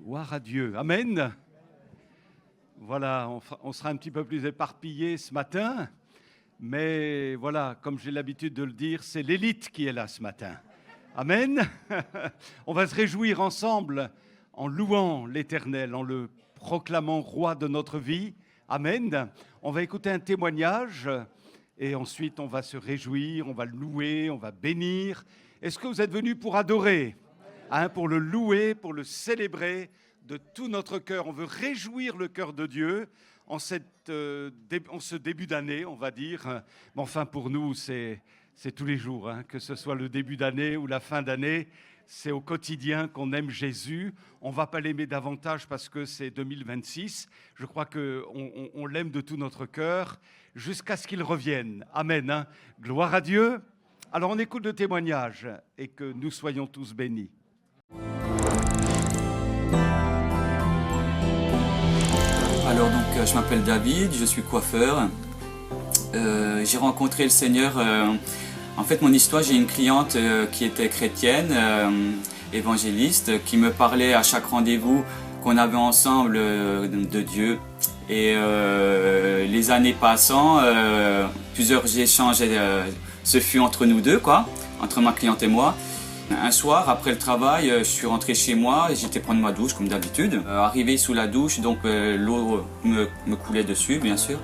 Gloire à Dieu. Amen. Voilà, on sera un petit peu plus éparpillé ce matin, mais voilà, comme j'ai l'habitude de le dire, c'est l'élite qui est là ce matin. Amen. On va se réjouir ensemble en louant l'Éternel, en le proclamant roi de notre vie. Amen. On va écouter un témoignage et ensuite on va se réjouir, on va le louer, on va bénir. Est-ce que vous êtes venus pour adorer ? Pour le louer, pour le célébrer de tout notre cœur. On veut réjouir le cœur de Dieu en ce début d'année, on va dire. Mais enfin, pour nous, c'est tous les jours, que ce soit le début d'année ou la fin d'année. C'est au quotidien qu'on aime Jésus. On ne va pas l'aimer davantage parce que c'est 2026. Je crois qu'on l'aime de tout notre cœur jusqu'à ce qu'il revienne. Amen. Gloire à Dieu. Alors on écoute le témoignage et que nous soyons tous bénis. Alors donc je m'appelle David, je suis coiffeur. J'ai rencontré le Seigneur. En fait, mon histoire, j'ai une cliente qui était chrétienne, évangéliste, qui me parlait à chaque rendez-vous qu'on avait ensemble de Dieu. Et les années passant, plusieurs échanges se fut entre nous deux, entre ma cliente et moi. Un soir, après le travail, je suis rentré chez moi, j'étais prendre ma douche comme d'habitude. Arrivé sous la douche, donc l'eau me coulait dessus, bien sûr.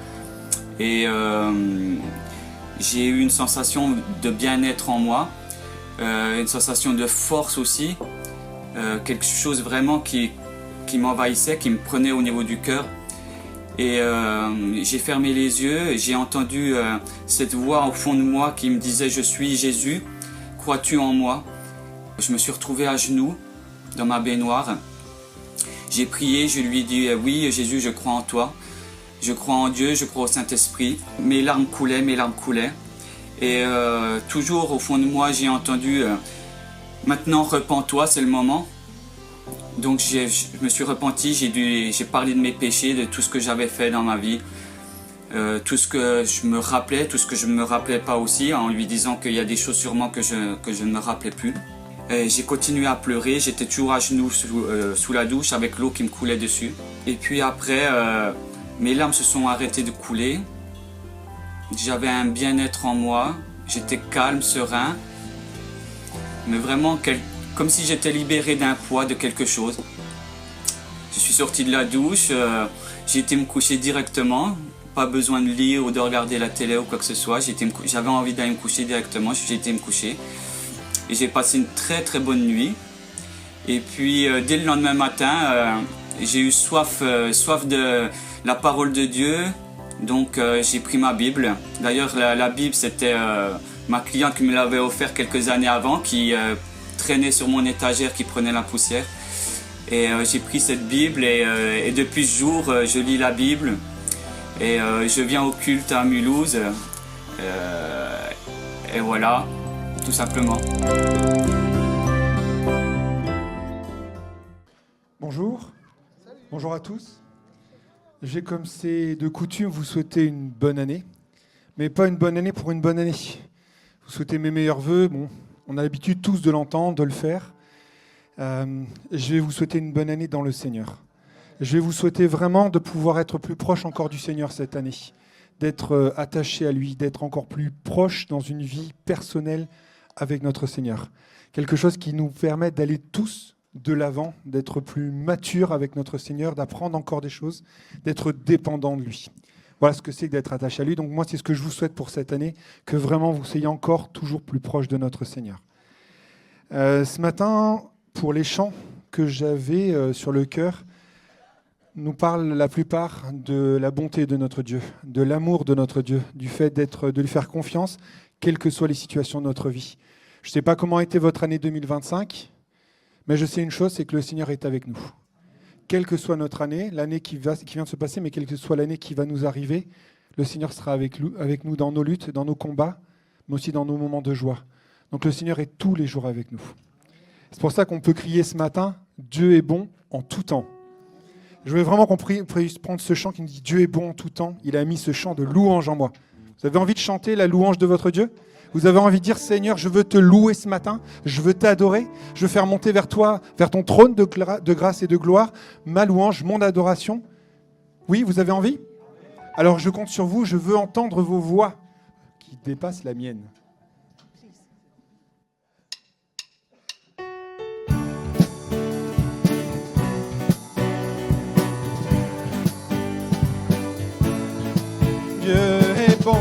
Et j'ai eu une sensation de bien-être en moi, une sensation de force aussi, quelque chose vraiment qui m'envahissait, qui me prenait au niveau du cœur. Et j'ai fermé les yeux et j'ai entendu cette voix au fond de moi qui me disait « Je suis Jésus, crois-tu en moi ?» Je me suis retrouvé à genoux dans ma baignoire. J'ai prié, je lui ai dit « Oui Jésus, je crois en toi. Je crois en Dieu, je crois au Saint-Esprit. » Mes larmes coulaient. Et toujours au fond de moi, j'ai entendu « Maintenant, repens-toi, c'est le moment. » Donc je me suis repenti, j'ai parlé de mes péchés, de tout ce que j'avais fait dans ma vie. Tout ce que je me rappelais, tout ce que je ne me rappelais pas aussi, en lui disant qu'il y a des choses sûrement que je ne me rappelais plus. J'ai continué à pleurer, j'étais toujours à genoux sous la douche avec l'eau qui me coulait dessus. Et puis après, mes larmes se sont arrêtées de couler. J'avais un bien-être en moi, j'étais calme, serein. Mais vraiment comme si j'étais libéré d'un poids, de quelque chose. Je suis sorti de la douche, j'ai été me coucher directement. Pas besoin de lire ou de regarder la télé ou quoi que ce soit. J'avais envie d'aller me coucher directement, j'ai été me coucher. Et j'ai passé une très très bonne nuit. Et puis dès le lendemain matin, j'ai eu soif de la parole de Dieu. Donc j'ai pris ma Bible. D'ailleurs la Bible, c'était ma cliente qui me l'avait offert quelques années avant, qui traînait sur mon étagère, qui prenait la poussière. Et j'ai pris cette Bible et depuis ce jour, je lis la Bible. Et je viens au culte à Mulhouse. Et voilà, tout simplement. Bonjour. Bonjour à tous. J'ai, comme c'est de coutume, vous souhaiter une bonne année. Mais pas une bonne année pour une bonne année. Vous souhaitez mes meilleurs vœux. Bon, on a l'habitude tous de l'entendre, de le faire. Je vais vous souhaiter une bonne année dans le Seigneur. Je vais vous souhaiter vraiment de pouvoir être plus proche encore du Seigneur cette année, d'être attaché à lui, d'être encore plus proche dans une vie personnelle avec notre Seigneur. Quelque chose qui nous permet d'aller tous de l'avant, d'être plus matures avec notre Seigneur, d'apprendre encore des choses, d'être dépendants de lui. Voilà ce que c'est que d'être attaché à lui. Donc moi, c'est ce que je vous souhaite pour cette année, que vraiment vous soyez encore toujours plus proche de notre Seigneur. Ce matin, pour les chants que j'avais sur le cœur, nous parle la plupart de la bonté de notre Dieu, de l'amour de notre Dieu, du fait de lui faire confiance, quelles que soient les situations de notre vie. Je ne sais pas comment a été votre année 2025, mais je sais une chose, c'est que le Seigneur est avec nous. Quelle que soit notre année, l'année qui vient de se passer, mais quelle que soit l'année qui va nous arriver, le Seigneur sera avec nous dans nos luttes, dans nos combats, mais aussi dans nos moments de joie. Donc le Seigneur est tous les jours avec nous. C'est pour ça qu'on peut crier ce matin, Dieu est bon en tout temps. Je veux vraiment qu'on puisse prendre ce chant qui nous dit « Dieu est bon en tout temps ». Il a mis ce chant de louange en moi. Vous avez envie de chanter la louange de votre Dieu ? Vous avez envie de dire, Seigneur, je veux te louer ce matin, je veux t'adorer, je veux faire monter vers toi, vers ton trône de grâce et de gloire, ma louange, mon adoration. Oui, vous avez envie? Alors je compte sur vous, je veux entendre vos voix qui dépassent la mienne. Dieu est bon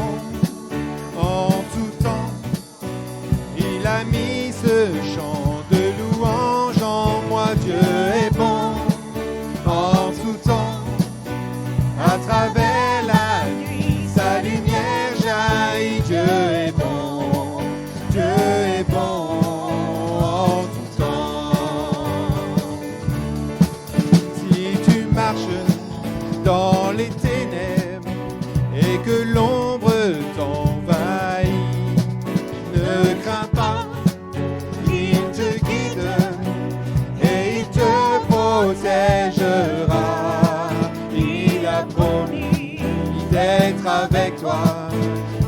en tout temps. Il a mis ce chant de louange en moi. Dieu est bon en tout temps. À travers la nuit, sa lumière jaillit. Dieu est bon. Dieu est bon en tout temps. Si tu marches dans les ténèbres et que l'ombre t'envahit, ne crains pas, il te guide et il te protégera. Il a promis d'être avec toi,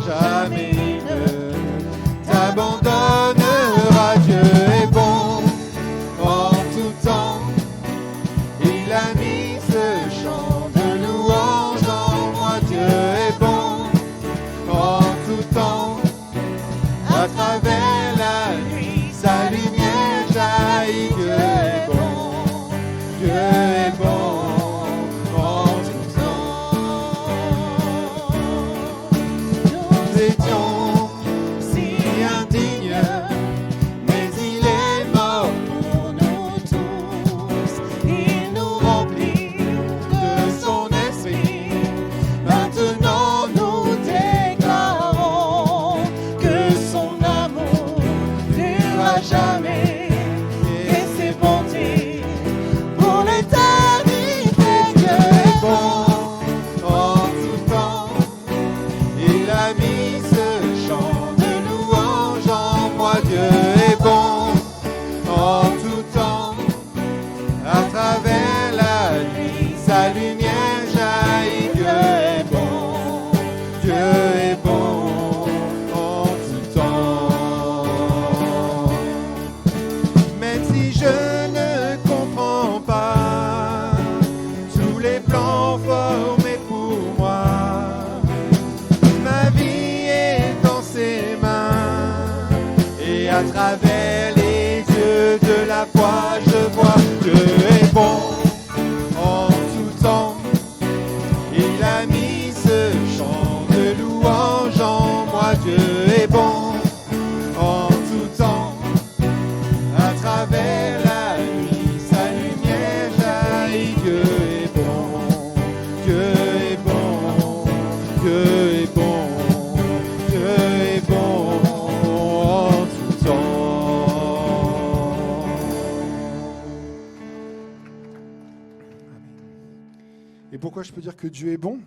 jamais il ne t'abandonnera. Dieu est bon en tout temps, il a mis ce chant de louange en moi. Dieu est bon en tout temps, à travers la nuit, sa lumière jaillit. Dieu est bon, Dieu est bon en tout temps. Nous étions si indignes, mais il est mort pour nous tous. Il nous remplit de son esprit. Maintenant nous déclarons que son amour durera jamais et ses bontés pour l'éternité. Dieu est bon en tout temps, il a mis ce chant de louange en moi. Dieu est bon en tout temps, à travers la nuit, sa lumière jaillit. Dieu est bon, Dieu est bon en tout temps. Même si je ne comprends pas tous les plans formés pour moi, ma vie est dans ses mains et à travers les yeux de la foi je vois. Dieu est bon en tout temps, il a mis ce chant de louange en moi. Dieu est bon en tout temps, à travers la nuit, sa lumière jaillit. Dieu est bon, Dieu est bon, Dieu est bon, Dieu est bon en tout temps. Et pourquoi je peux dire que Dieu est bon?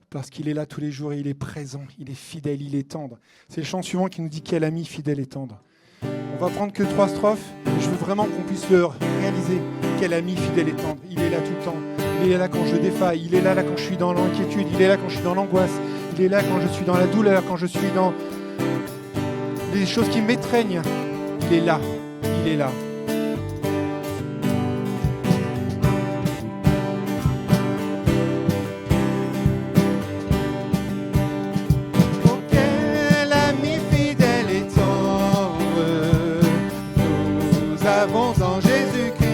Parce qu'il est là tous les jours et il est présent, il est fidèle, il est tendre. C'est le chant suivant qui nous dit quel ami fidèle et tendre. On va prendre que 3 strophes, et je veux vraiment qu'on puisse le réaliser. Quel ami fidèle et tendre, il est là tout le temps. Il est là quand je défaille, il est là quand je suis dans l'inquiétude, il est là quand je suis dans l'angoisse, il est là quand je suis dans la douleur, quand je suis dans les choses qui m'étreignent. Il est là, il est là. Oh, quel ami fidèle et tendre nous avons en Jésus-Christ,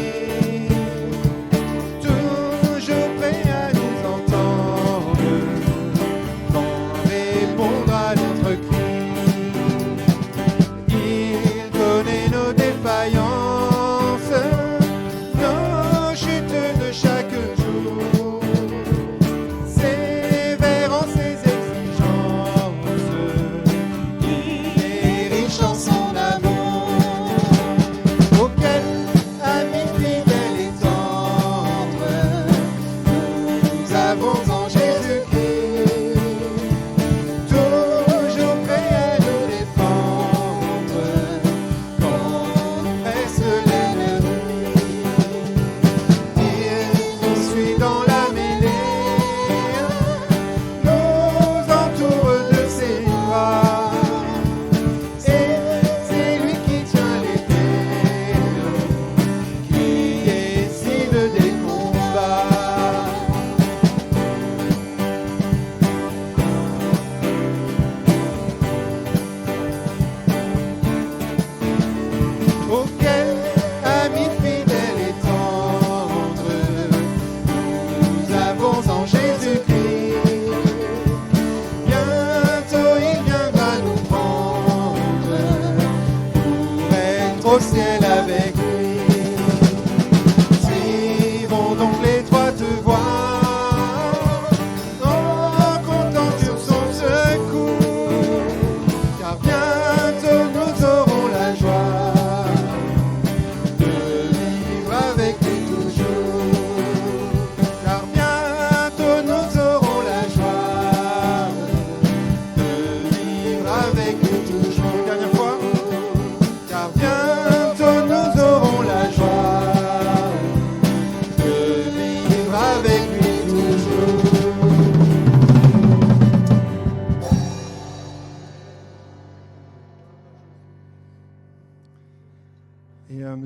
toujours prêt à nous entendre quand répondre à notre cri. Il connaît nos défaillances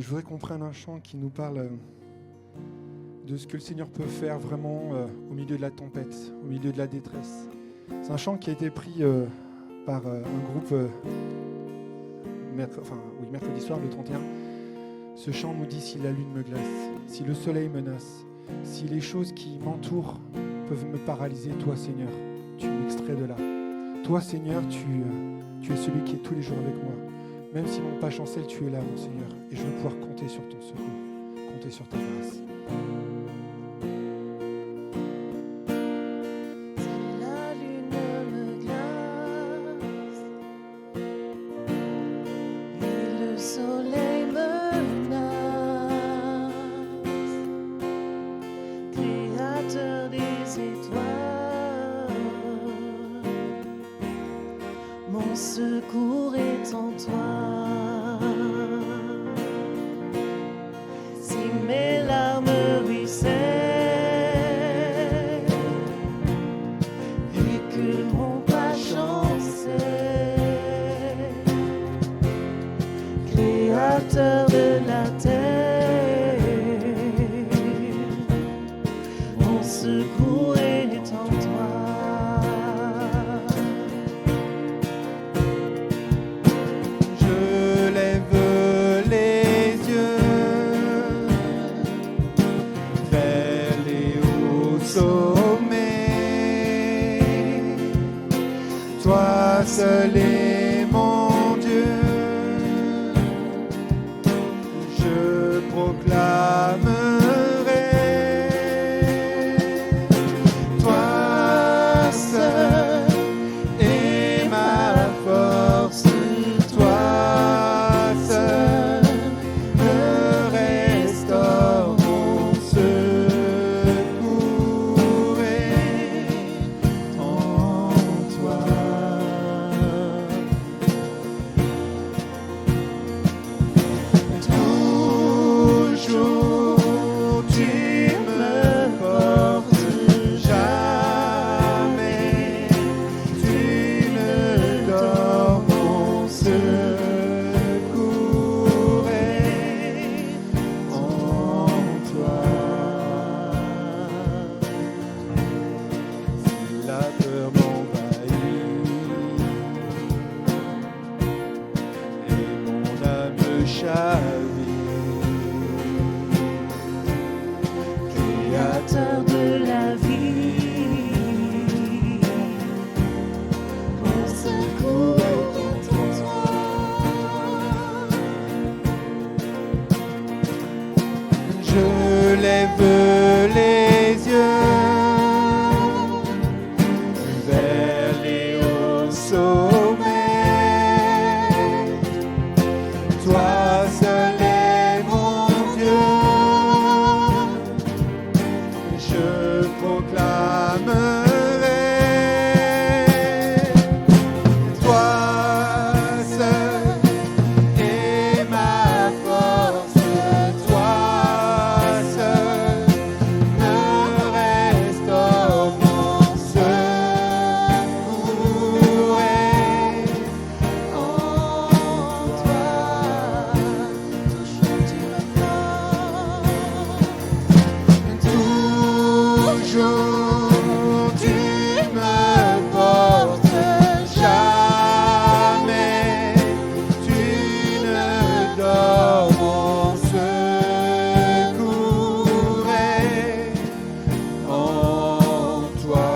je voudrais qu'on prenne un chant qui nous parle de ce que le Seigneur peut faire vraiment au milieu de la tempête, au milieu de la détresse. C'est un chant qui a été pris par un groupe mercredi soir, le 31. Ce chant nous dit: si la lune me glace, si le soleil menace, si les choses qui m'entourent peuvent me paralyser, toi Seigneur, tu m'extrais de là. Toi Seigneur, tu es celui qui est tous les jours avec moi. Même si mon pas chancelle, tu es là, mon Seigneur, et je veux pouvoir compter sur ton secours, compter sur ta grâce. Secours est en toi. Si mes larmes ruissellent et que mon pas chancelle, Créateur de la terre, mon secours est en toi. Seul est mon Dieu, je proclamerai. Toi seul est ma force, toi seul me restaure mon secours est en toi. Créateur de la vie, mon secours est en toi. Je lève les yeux vers les hauts sommets. Toi seul est mon Dieu, je proclamerai. Toi seul est ma force, toi seul me restaure mon secours est en toi. Toujours tu me portes, jamais tu ne dors, mon secours est en toi.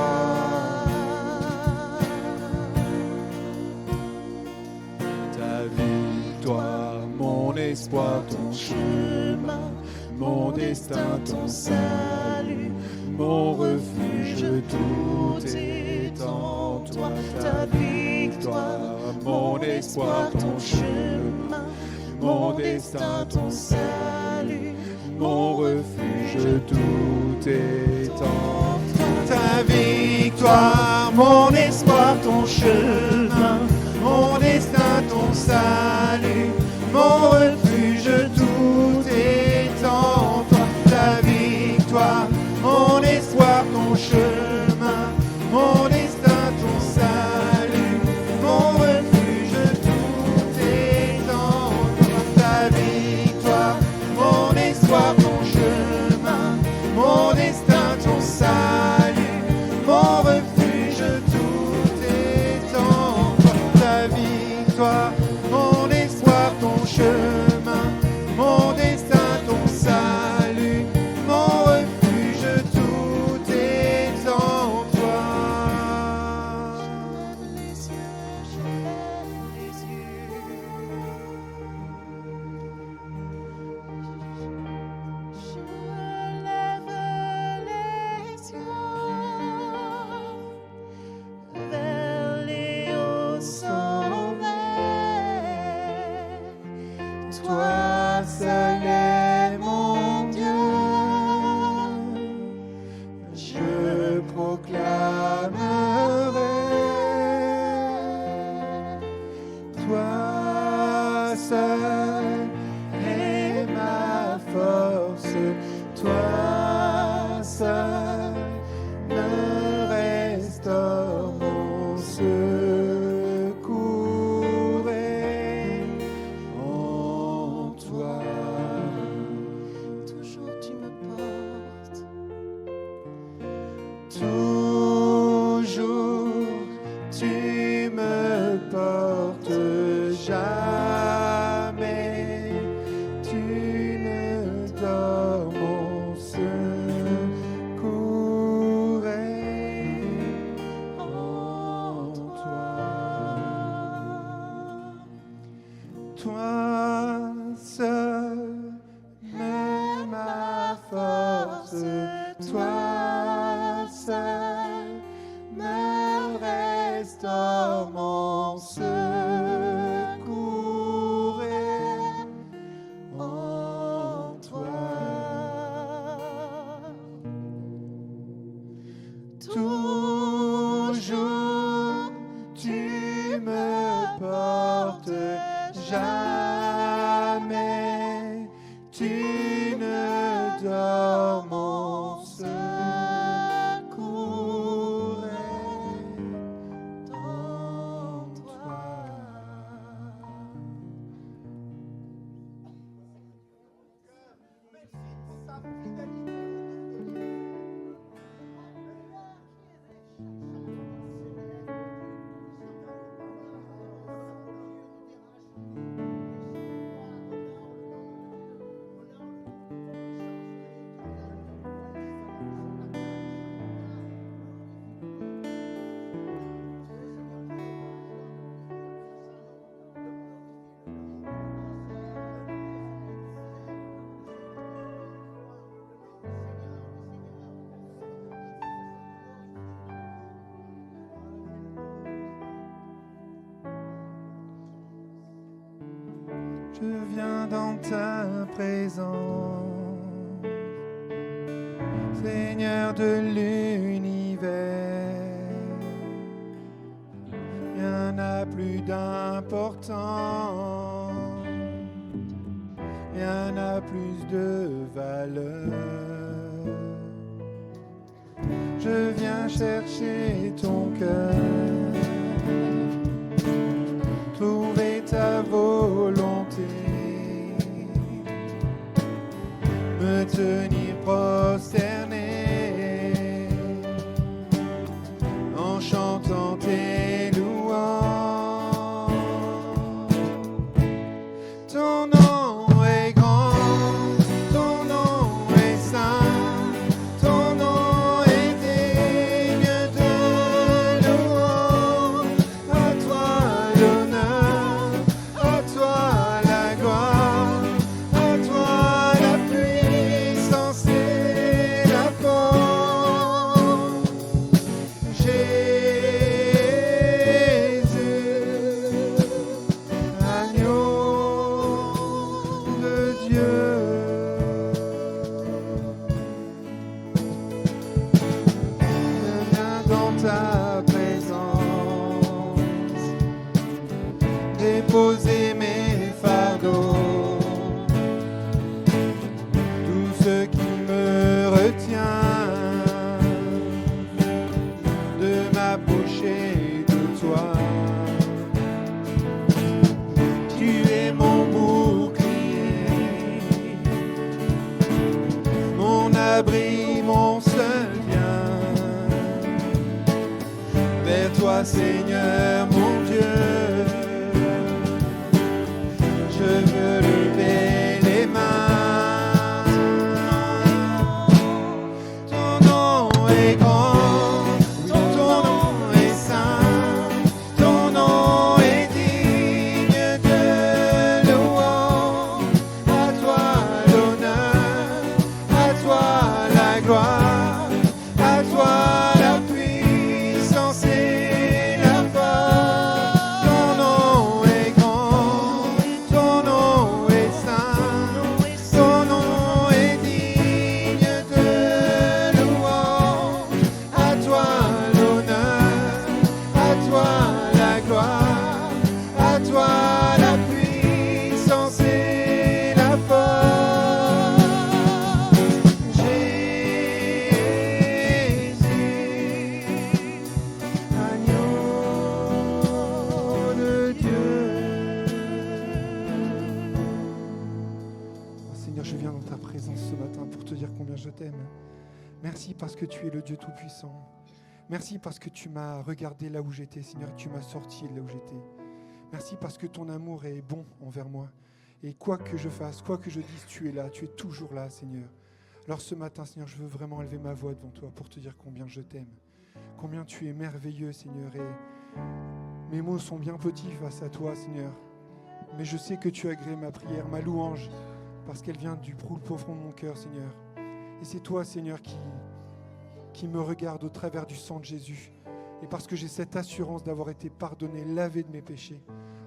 Ta victoire, mon espoir, ton chemin, mon destin, ton salut, mon refuge, tout est en toi. Ta victoire, mon espoir, ton chemin, mon destin, ton salut, mon refuge, tout est en toi. Ta victoire, mon espoir, ton chemin, mon destin, ton salut, mon refuge, tout est en toi. Ta victoire, mon espoir, ton chemin, mon destin, ton salut, mon refuge, tout est en toi. Ta victoire, seul me restaure mon secours est en toi. Toujours tu me portes. Toujours tu me portes, jamais tu ne dors, mon secours est en toi. Toi seul m'es ma force, toi seul me restaure, mon secours est en toi. Toujours tu me portes, jamais tu ne dors, mon secours est en toi. Je viens dans ta présence, Seigneur de l'univers. Rien n'a plus d'importance, rien n'a plus de valeur. Je viens chercher ton cœur, trouver ta volonté, me tenir prosterné en chantant tes louanges. Ton nom est grand, ton nom est saint, ton nom est digne de louange. À toi l'honneur, à toi la gloire, à toi la puissance et la force. Jésus, agneau de Dieu. Je viens dans ta présence, déposer mes fardeaux, tout ce qui me retient de m'approcher de toi. Tu es mon bouclier, mon abri, mon seul bien. Vers toi, Seigneur, mon Dieu, je veux lever les mains. Ton nom est grand, ton nom est saint, ton nom est digne de louange. À toi l'honneur, à toi la gloire, à toi la puissance et la force. Ton nom est grand, ton nom est saint, ton nom est digne de louange. Merci parce que tu es le Dieu Tout-Puissant. Merci parce que tu m'as regardé là où j'étais, Seigneur, et que tu m'as sorti de là où j'étais. Merci parce que ton amour est bon envers moi. Et quoi que je fasse, quoi que je dise, tu es là, tu es toujours là, Seigneur. Alors ce matin, Seigneur, je veux vraiment élever ma voix devant toi pour te dire combien je t'aime. Combien tu es merveilleux, Seigneur. Et mes mots sont bien petits face à toi, Seigneur. Mais je sais que tu as agréé ma prière, ma louange, parce qu'elle vient du plus profond de mon cœur, Seigneur. Et c'est toi, Seigneur, qui me regarde au travers du sang de Jésus. Et parce que j'ai cette assurance d'avoir été pardonné, lavé de mes péchés,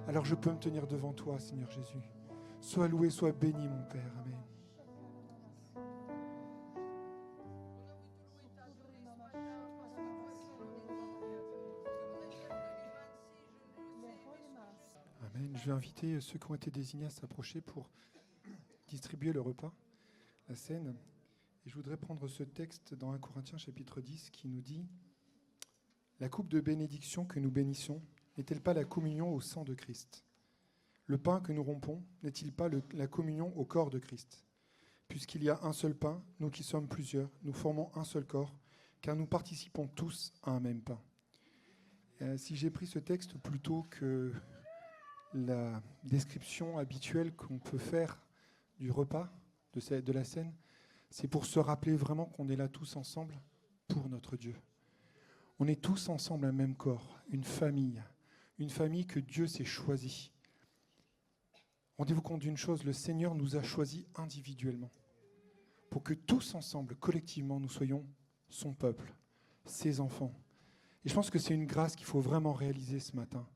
alors je peux me tenir devant toi, Seigneur Jésus. Sois loué, sois béni, mon Père. Amen. Amen. Je vais inviter ceux qui ont été désignés à s'approcher pour distribuer le repas, la scène. Et je voudrais prendre ce texte dans 1 Corinthiens chapitre 10 qui nous dit « La coupe de bénédiction que nous bénissons n'est-elle pas la communion au sang de Christ ? Le pain que nous rompons n'est-il pas la communion au corps de Christ ? Puisqu'il y a un seul pain, nous qui sommes plusieurs, nous formons un seul corps, car nous participons tous à un même pain. » Si j'ai pris ce texte plutôt que la description habituelle qu'on peut faire du repas, de la scène, c'est pour se rappeler vraiment qu'on est là tous ensemble pour notre Dieu. On est tous ensemble un même corps, une famille que Dieu s'est choisie. Rendez-vous compte d'une chose, le Seigneur nous a choisis individuellement pour que tous ensemble, collectivement, nous soyons son peuple, ses enfants. Et je pense que c'est une grâce qu'il faut vraiment réaliser ce matin.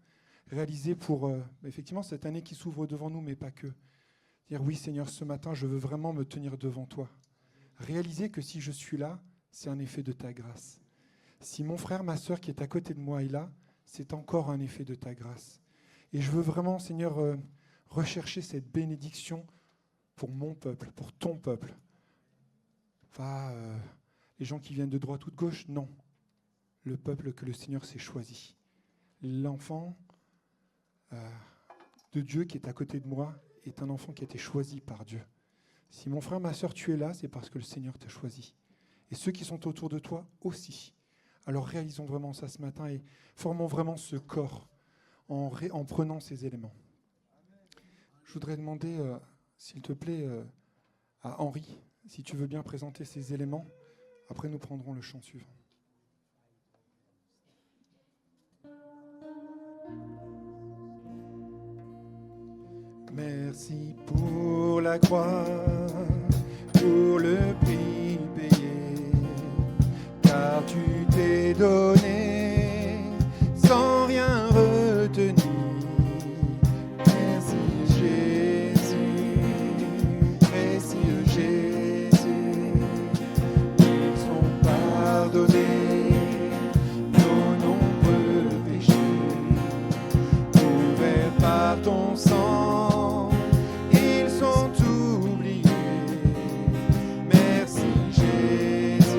Réaliser pour, effectivement, cette année qui s'ouvre devant nous, mais pas que. Dire, oui Seigneur, ce matin, je veux vraiment me tenir devant toi. Réaliser que si je suis là, c'est un effet de ta grâce. Si mon frère, ma sœur qui est à côté de moi est là, c'est encore un effet de ta grâce. Et je veux vraiment, Seigneur, rechercher cette bénédiction pour mon peuple, pour ton peuple. Pas les gens qui viennent de droite ou de gauche, non. Le peuple que le Seigneur s'est choisi. L'enfant de Dieu qui est à côté de moi est un enfant qui a été choisi par Dieu. Si mon frère, ma sœur, tu es là, c'est parce que le Seigneur t'a choisi. Et ceux qui sont autour de toi aussi. Alors réalisons vraiment ça ce matin et formons vraiment ce corps en prenant ces éléments. Je voudrais demander, s'il te plaît, à Henri, si tu veux bien présenter ces éléments. Après, nous prendrons le chant suivant. Merci pour la croix, pour le prix payé, car tu t'es donné sans rien retenir. Merci Jésus, précieux Jésus, ils sont pardonnés nos nombreux péchés, couverts par ton sang. Merci Jésus, merci Jésus.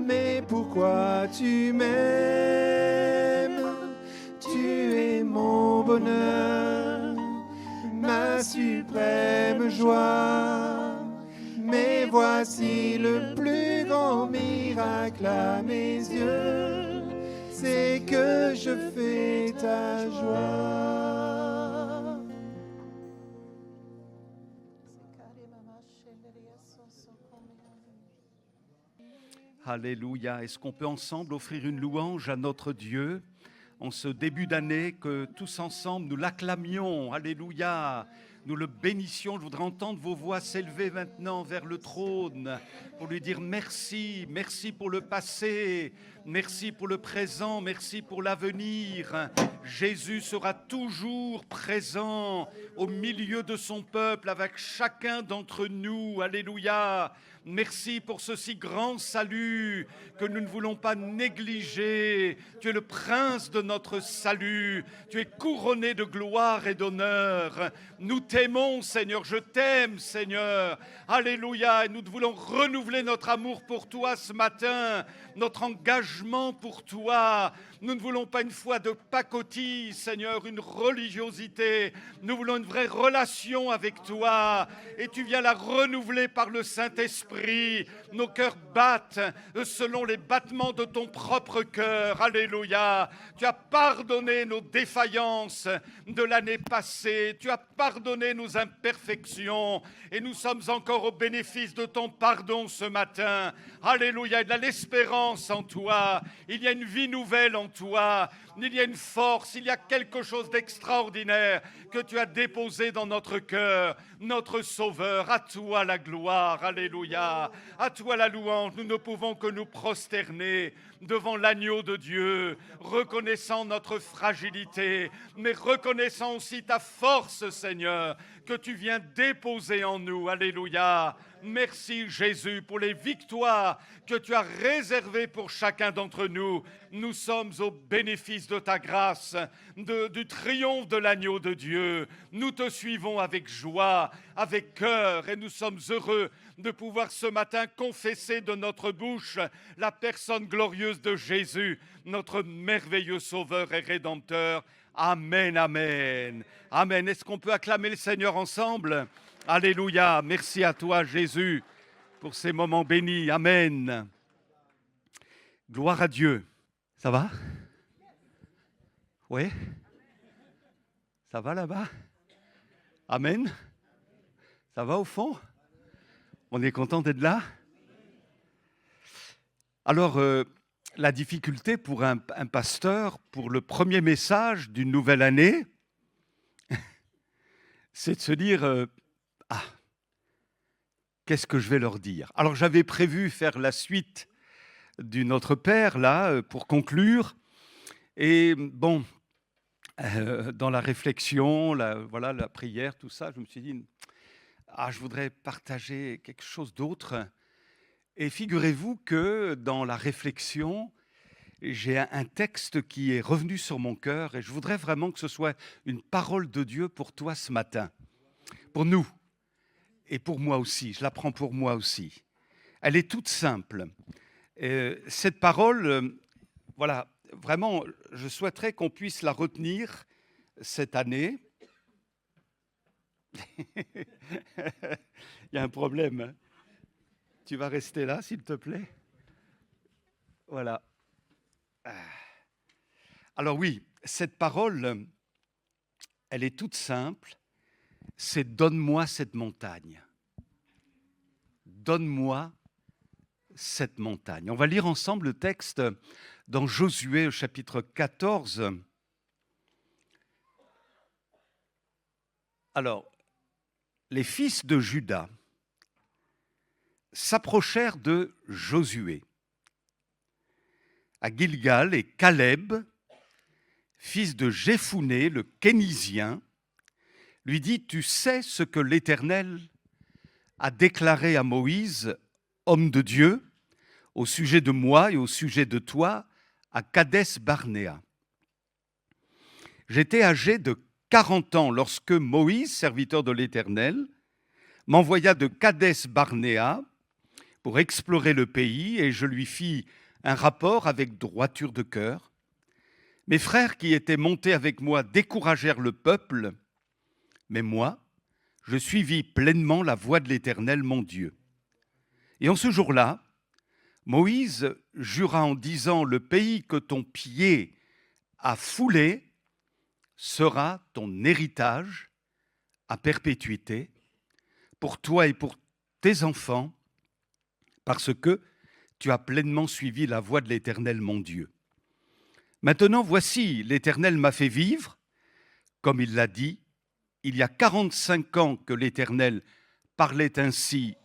mais pourquoi tu m'aimes? Tu es mon bonheur, ma suprême joie. Mais voici le plus grand miracle à mes yeux, c'est que je fais ta joie. Alléluia. Est-ce qu'on peut ensemble offrir une louange à notre Dieu en ce début d'année, que tous ensemble nous l'acclamions? Alléluia. Nous le bénissions. Je voudrais entendre vos voix s'élever maintenant vers le trône pour lui dire merci. Merci pour le passé. Merci pour le présent. Merci pour l'avenir. Jésus sera toujours présent au milieu de son peuple avec chacun d'entre nous. Alléluia. Merci pour ce si grand salut que nous ne voulons pas négliger. Tu es le prince de notre salut. Tu es couronné de gloire et d'honneur. Nous t'aimons, Seigneur. Je t'aime, Seigneur. Alléluia. Et nous voulons renouveler notre amour pour toi ce matin, notre engagement pour toi. Nous ne voulons pas une foi de pacotille, Seigneur, une religiosité. Nous voulons une vraie relation avec toi. Et tu viens la renouveler par le Saint-Esprit. Nos cœurs battent selon les battements de ton propre cœur. Alléluia. Tu as pardonné nos défaillances de l'année passée. Tu as pardonné nos imperfections. Et nous sommes encore au bénéfice de ton pardon ce matin. Alléluia. Il y a l'espérance en toi. Il y a une vie nouvelle en toi. Il y a une force. Il y a quelque chose d'extraordinaire que tu as déposé dans notre cœur. Notre Sauveur, à toi la gloire. Alléluia. À toi la louange. Nous ne pouvons que nous prosterner devant l'agneau de Dieu, reconnaissant notre fragilité, mais reconnaissant aussi ta force, Seigneur, que tu viens déposer en nous. Alléluia. Merci Jésus pour les victoires que tu as réservées pour chacun d'entre nous. Nous sommes au bénéfice de ta grâce, du triomphe de l'agneau de Dieu. Nous te suivons avec joie, avec cœur, et nous sommes heureux de pouvoir ce matin confesser de notre bouche la personne glorieuse de Jésus, notre merveilleux Sauveur et Rédempteur. Amen, amen. Amen. Est-ce qu'on peut acclamer le Seigneur ensemble? Alléluia. Merci à toi, Jésus, pour ces moments bénis. Amen. Gloire à Dieu. Ça va? Oui? Ça va là-bas? Amen. Ça va au fond? On est content d'être là? Alors, la difficulté pour un pasteur, pour le premier message d'une nouvelle année, c'est de se dire qu'est-ce que je vais leur dire? Alors, j'avais prévu faire la suite du Notre Père, là, pour conclure. Et bon, dans la réflexion, la prière, tout ça, je me suis dit, je voudrais partager quelque chose d'autre. Et figurez-vous que dans la réflexion, j'ai un texte qui est revenu sur mon cœur et je voudrais vraiment que ce soit une parole de Dieu pour toi ce matin, pour nous et pour moi aussi. Je la prends pour moi aussi. Elle est toute simple. Cette parole, voilà, vraiment, je souhaiterais qu'on puisse la retenir cette année. Il y a un problème. Tu vas rester là, s'il te plaît. Voilà. Alors oui, cette parole, elle est toute simple. C'est « donne-moi cette montagne ». Donne-moi cette montagne. On va lire ensemble le texte dans Josué au chapitre 14. Alors, les fils de Juda s'approchèrent de Josué à Gilgal et Caleb, fils de Jephouné, le Kénizien, lui dit « Tu sais ce que l'Éternel a déclaré à Moïse, homme de Dieu, au sujet de moi et au sujet de toi, à Kadès Barnéa. J'étais âgé de 40 ans lorsque Moïse, serviteur de l'Éternel, m'envoya de Kadès Barnéa, pour explorer le pays et je lui fis un rapport avec droiture de cœur. Mes frères qui étaient montés avec moi découragèrent le peuple, mais moi, je suivis pleinement la voie de l'Éternel, mon Dieu. Et en ce jour-là, Moïse jura en disant, le pays que ton pied a foulé sera ton héritage à perpétuité pour toi et pour tes enfants, parce que tu as pleinement suivi la voie de l'Éternel, mon Dieu. Maintenant, voici, l'Éternel m'a fait vivre, comme il l'a dit, il y a 45 ans que l'Éternel parlait ainsi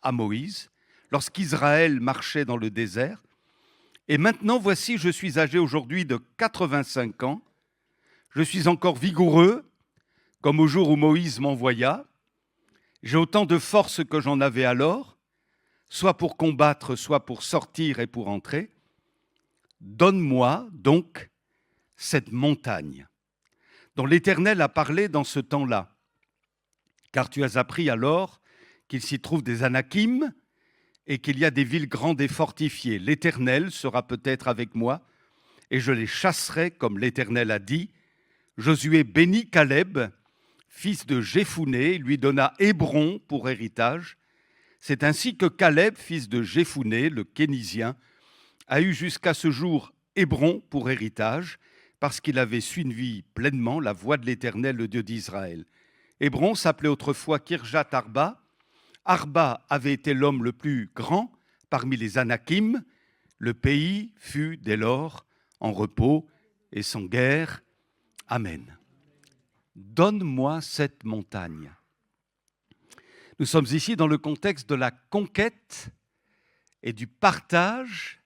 à Moïse, lorsqu'Israël marchait dans le désert. Et maintenant, voici, je suis âgé aujourd'hui de 85 ans. Je suis encore vigoureux, comme au jour où Moïse m'envoya. J'ai autant de force que j'en avais alors, soit pour combattre, soit pour sortir et pour entrer. Donne-moi donc cette montagne dont l'Éternel a parlé dans ce temps-là, car tu as appris alors qu'il s'y trouve des Anakim et qu'il y a des villes grandes et fortifiées. L'Éternel sera peut-être avec moi et je les chasserai comme l'Éternel a dit. Josué bénit Caleb, fils de Jephouné, lui donna Hébron pour héritage. C'est ainsi que Caleb, fils de Jephouné, le Kénisien, a eu jusqu'à ce jour Hébron pour héritage, parce qu'il avait suivi pleinement la voie de l'Éternel, le Dieu d'Israël. Hébron s'appelait autrefois Kirjath Arba. Arba avait été l'homme le plus grand parmi les Anakim. Le pays fut dès lors en repos et sans guerre. Amen. Donne-moi cette montagne. Nous sommes ici dans le contexte de la conquête et du partage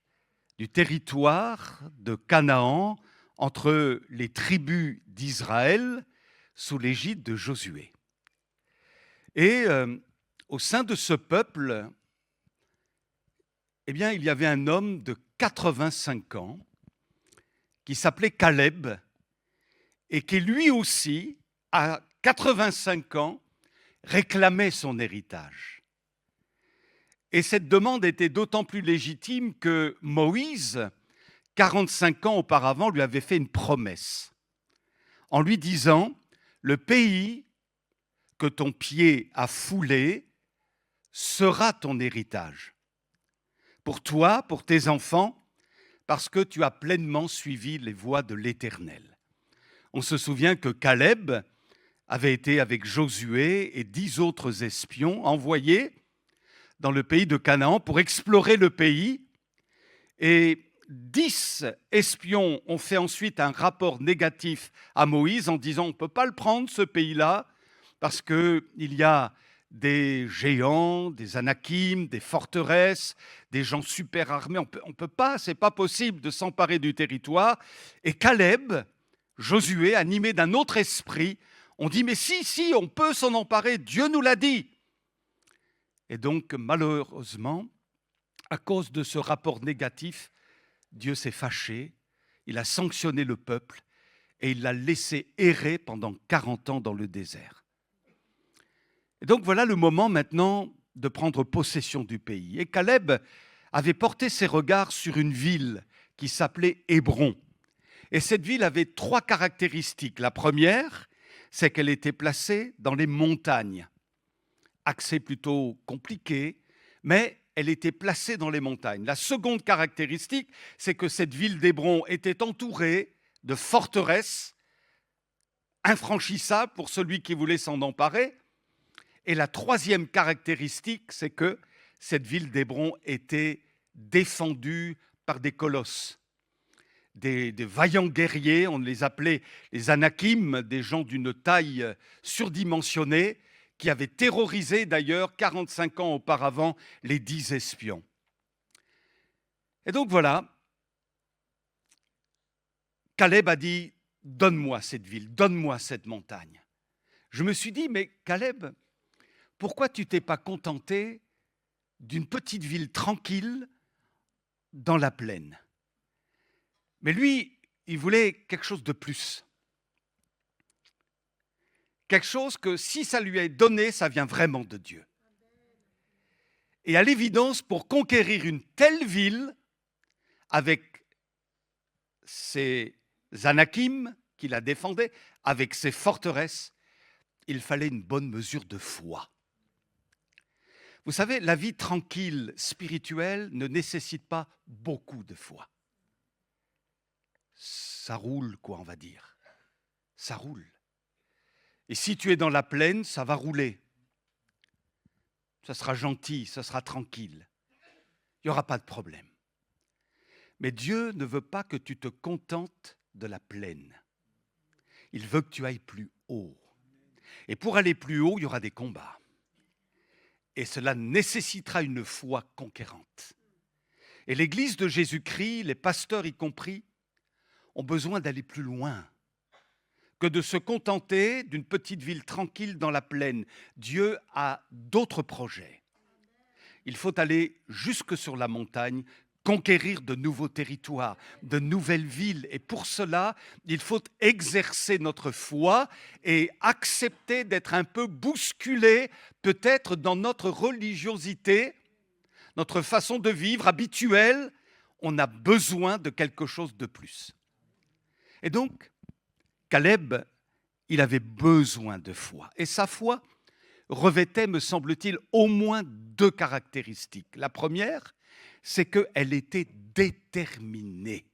du territoire de Canaan entre les tribus d'Israël sous l'égide de Josué. Et au sein de ce peuple, eh bien, il y avait un homme de 85 ans qui s'appelait Caleb et qui lui aussi, à 85 ans, réclamait son héritage. Et cette demande était d'autant plus légitime que Moïse, 45 ans auparavant, lui avait fait une promesse en lui disant « Le pays que ton pied a foulé sera ton héritage. Pour toi, pour tes enfants, parce que tu as pleinement suivi les voies de l'Éternel. » On se souvient que Caleb avait été avec Josué et 10 autres espions envoyés dans le pays de Canaan pour explorer le pays. Et 10 espions ont fait ensuite un rapport négatif à Moïse en disant « On ne peut pas le prendre, ce pays-là, parce qu'il y a des géants, des Anakim, des forteresses, des gens super armés. On peut pas, c'est pas possible de s'emparer du territoire. » Et Caleb, Josué, animé d'un autre esprit, ont dit « Mais si, on peut s'en emparer, Dieu nous l'a dit. » Et donc, malheureusement, à cause de ce rapport négatif, Dieu s'est fâché, il a sanctionné le peuple et il l'a laissé errer pendant 40 ans dans le désert. Et donc voilà le moment maintenant de prendre possession du pays. Et Caleb avait porté ses regards sur une ville qui s'appelait Hébron. Et cette ville avait 3 caractéristiques. La première, c'est qu'elle était placée dans les montagnes. Accès plutôt compliqué, mais elle était placée dans les montagnes. La seconde caractéristique, c'est que cette ville d'Hébron était entourée de forteresses infranchissables pour celui qui voulait s'en emparer. Et la troisième caractéristique, c'est que cette ville d'Hébron était défendue par des colosses, des vaillants guerriers, on les appelait les Anakim, des gens d'une taille surdimensionnée, qui avaient terrorisé d'ailleurs 45 ans auparavant les 10 espions. Et donc voilà, Caleb a dit « Donne-moi cette ville, donne-moi cette montagne. » Je me suis dit « Mais Caleb, pourquoi tu t'es pas contenté d'une petite ville tranquille dans la plaine ?» Mais lui, il voulait quelque chose de plus. Quelque chose que si ça lui est donné, ça vient vraiment de Dieu. Et à l'évidence, pour conquérir une telle ville, avec ses Anakim qui la défendaient, avec ses forteresses, il fallait une bonne mesure de foi. Vous savez, la vie tranquille, spirituelle, ne nécessite pas beaucoup de foi. Ça roule, quoi, on va dire. Ça roule. Et si tu es dans la plaine, ça va rouler. Ça sera gentil, ça sera tranquille. Il n'y aura pas de problème. Mais Dieu ne veut pas que tu te contentes de la plaine. Il veut que tu ailles plus haut. Et pour aller plus haut, il y aura des combats. Et cela nécessitera une foi conquérante. Et l'Église de Jésus-Christ, les pasteurs y compris, ont besoin d'aller plus loin que de se contenter d'une petite ville tranquille dans la plaine. Dieu a d'autres projets. Il faut aller jusque sur la montagne, conquérir de nouveaux territoires, de nouvelles villes. Et pour cela, il faut exercer notre foi et accepter d'être un peu bousculé, peut-être dans notre religiosité, notre façon de vivre habituelle. On a besoin de quelque chose de plus. Et donc, Caleb, il avait besoin de foi. Et sa foi revêtait, me semble-t-il, au moins deux caractéristiques. La première, c'est qu'elle était déterminée.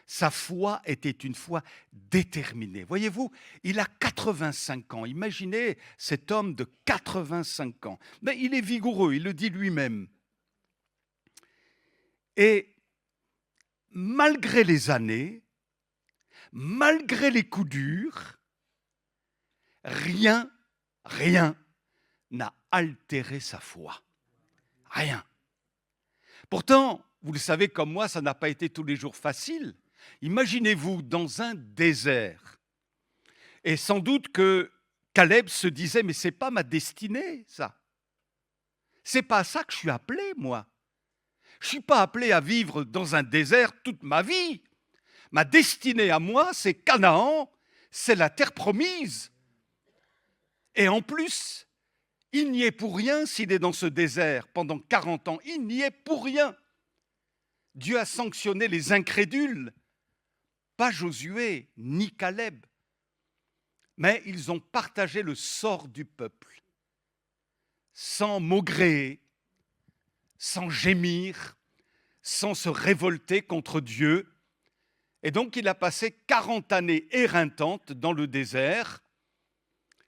Sa foi était une foi déterminée. Voyez-vous, il a 85 ans. Imaginez cet homme de 85 ans. Mais il est vigoureux, il le dit lui-même. Et malgré les années, malgré les coups durs, rien n'a altéré sa foi. Rien. Pourtant, vous le savez comme moi, ça n'a pas été tous les jours facile. Imaginez-vous dans un désert. Et sans doute que Caleb se disait, mais c'est pas ma destinée, ça. C'est pas à ça que je suis appelé, moi. Je suis pas appelé à vivre dans un désert toute ma vie. Ma destinée à moi, c'est Canaan, c'est la terre promise. Et en plus, il n'y est pour rien s'il est dans ce désert pendant 40 ans. Il n'y est pour rien. Dieu a sanctionné les incrédules, pas Josué ni Caleb. Mais ils ont partagé le sort du peuple, sans maugréer, sans gémir, sans se révolter contre Dieu. Et donc, il a passé 40 années éreintantes dans le désert,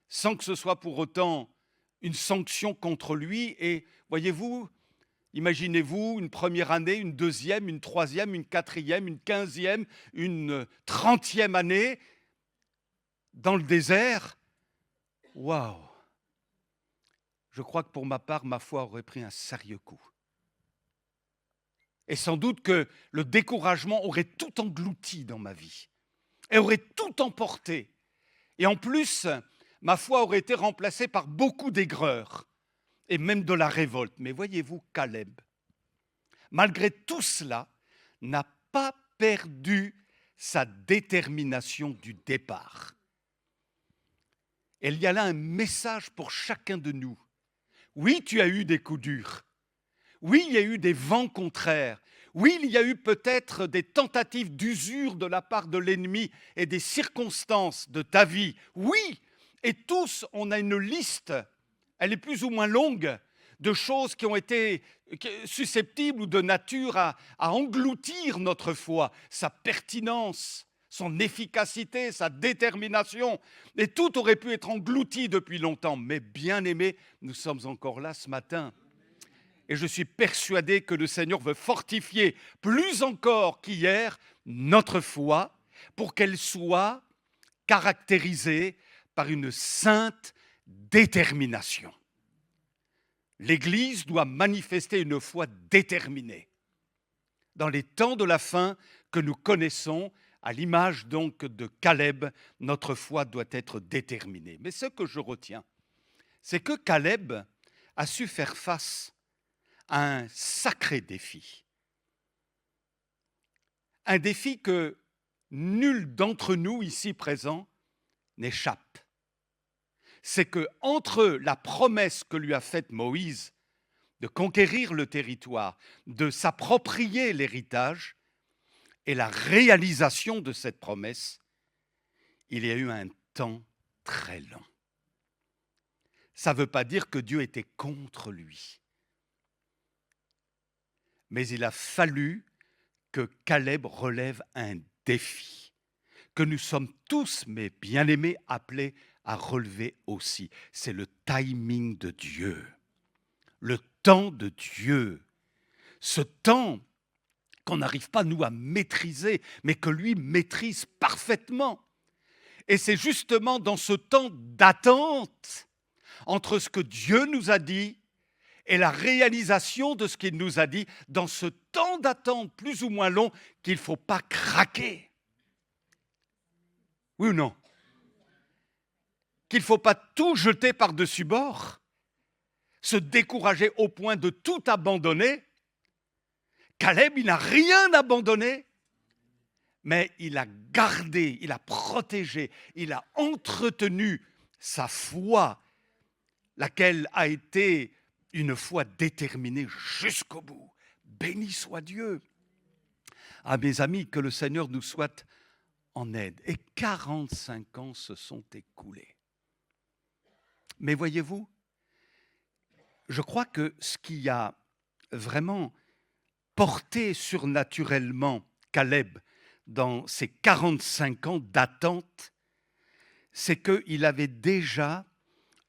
sans que ce soit pour autant une sanction contre lui. Et voyez-vous, imaginez-vous une première année, une deuxième, une troisième, une quatrième, une 15e, une 30e année dans le désert. Waouh! Je crois que pour ma part, ma foi aurait pris un sérieux coup. Et sans doute que le découragement aurait tout englouti dans ma vie et aurait tout emporté. Et en plus, ma foi aurait été remplacée par beaucoup d'aigreur et même de la révolte. Mais voyez-vous, Caleb, malgré tout cela, n'a pas perdu sa détermination du départ. Et il y a là un message pour chacun de nous. Oui, tu as eu des coups durs. Oui, il y a eu des vents contraires. Oui, il y a eu peut-être des tentatives d'usure de la part de l'ennemi et des circonstances de ta vie. Oui, et tous, on a une liste, elle est plus ou moins longue, de choses qui ont été susceptibles ou de nature à engloutir notre foi, sa pertinence, son efficacité, sa détermination. Et tout aurait pu être englouti depuis longtemps. Mais bien aimés, nous sommes encore là ce matin. Et je suis persuadé que le Seigneur veut fortifier plus encore qu'hier notre foi pour qu'elle soit caractérisée par une sainte détermination. L'Église doit manifester une foi déterminée. Dans les temps de la fin que nous connaissons, à l'image donc de Caleb, notre foi doit être déterminée. Mais ce que je retiens, c'est que Caleb a su faire face à un sacré défi. Un défi que nul d'entre nous ici présents n'échappe. C'est que entre la promesse que lui a faite Moïse de conquérir le territoire, de s'approprier l'héritage et la réalisation de cette promesse, il y a eu un temps très long. Ça ne veut pas dire que Dieu était contre lui. Mais il a fallu que Caleb relève un défi, que nous sommes tous, mes bien-aimés, appelés à relever aussi. C'est le timing de Dieu, le temps de Dieu. Ce temps qu'on n'arrive pas, nous, à maîtriser, mais que lui maîtrise parfaitement. Et c'est justement dans ce temps d'attente entre ce que Dieu nous a dit et la réalisation de ce qu'il nous a dit, dans ce temps d'attente plus ou moins long, qu'il ne faut pas craquer. Oui ou non? Qu'il ne faut pas tout jeter par-dessus bord, se décourager au point de tout abandonner. Caleb, il n'a rien abandonné, mais il a gardé, il a protégé, il a entretenu sa foi, laquelle a été une foi déterminée jusqu'au bout. Béni soit Dieu. Ah, mes amis, que le Seigneur nous soit en aide. Et 45 ans se sont écoulés. Mais voyez-vous, je crois que ce qui a vraiment porté surnaturellement Caleb dans ces 45 ans d'attente, c'est qu'il avait déjà,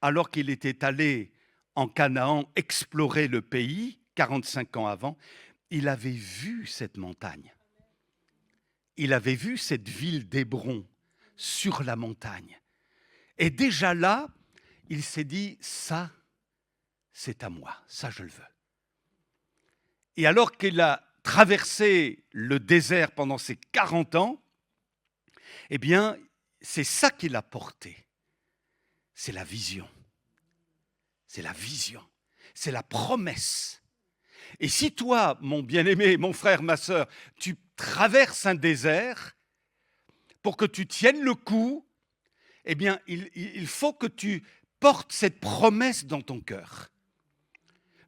alors qu'il était allé en Canaan explorer le pays, 45 ans avant, il avait vu cette montagne. Il avait vu cette ville d'Hébron sur la montagne. Et déjà là, il s'est dit, ça, c'est à moi, ça je le veux. Et alors qu'il a traversé le désert pendant ces 40 ans, eh bien, c'est ça qu'il a porté. C'est la vision. C'est la vision. C'est la promesse. Et si toi, mon bien-aimé, mon frère, ma sœur, tu traverses un désert, pour que tu tiennes le coup, eh bien, il faut que tu portes cette promesse dans ton cœur.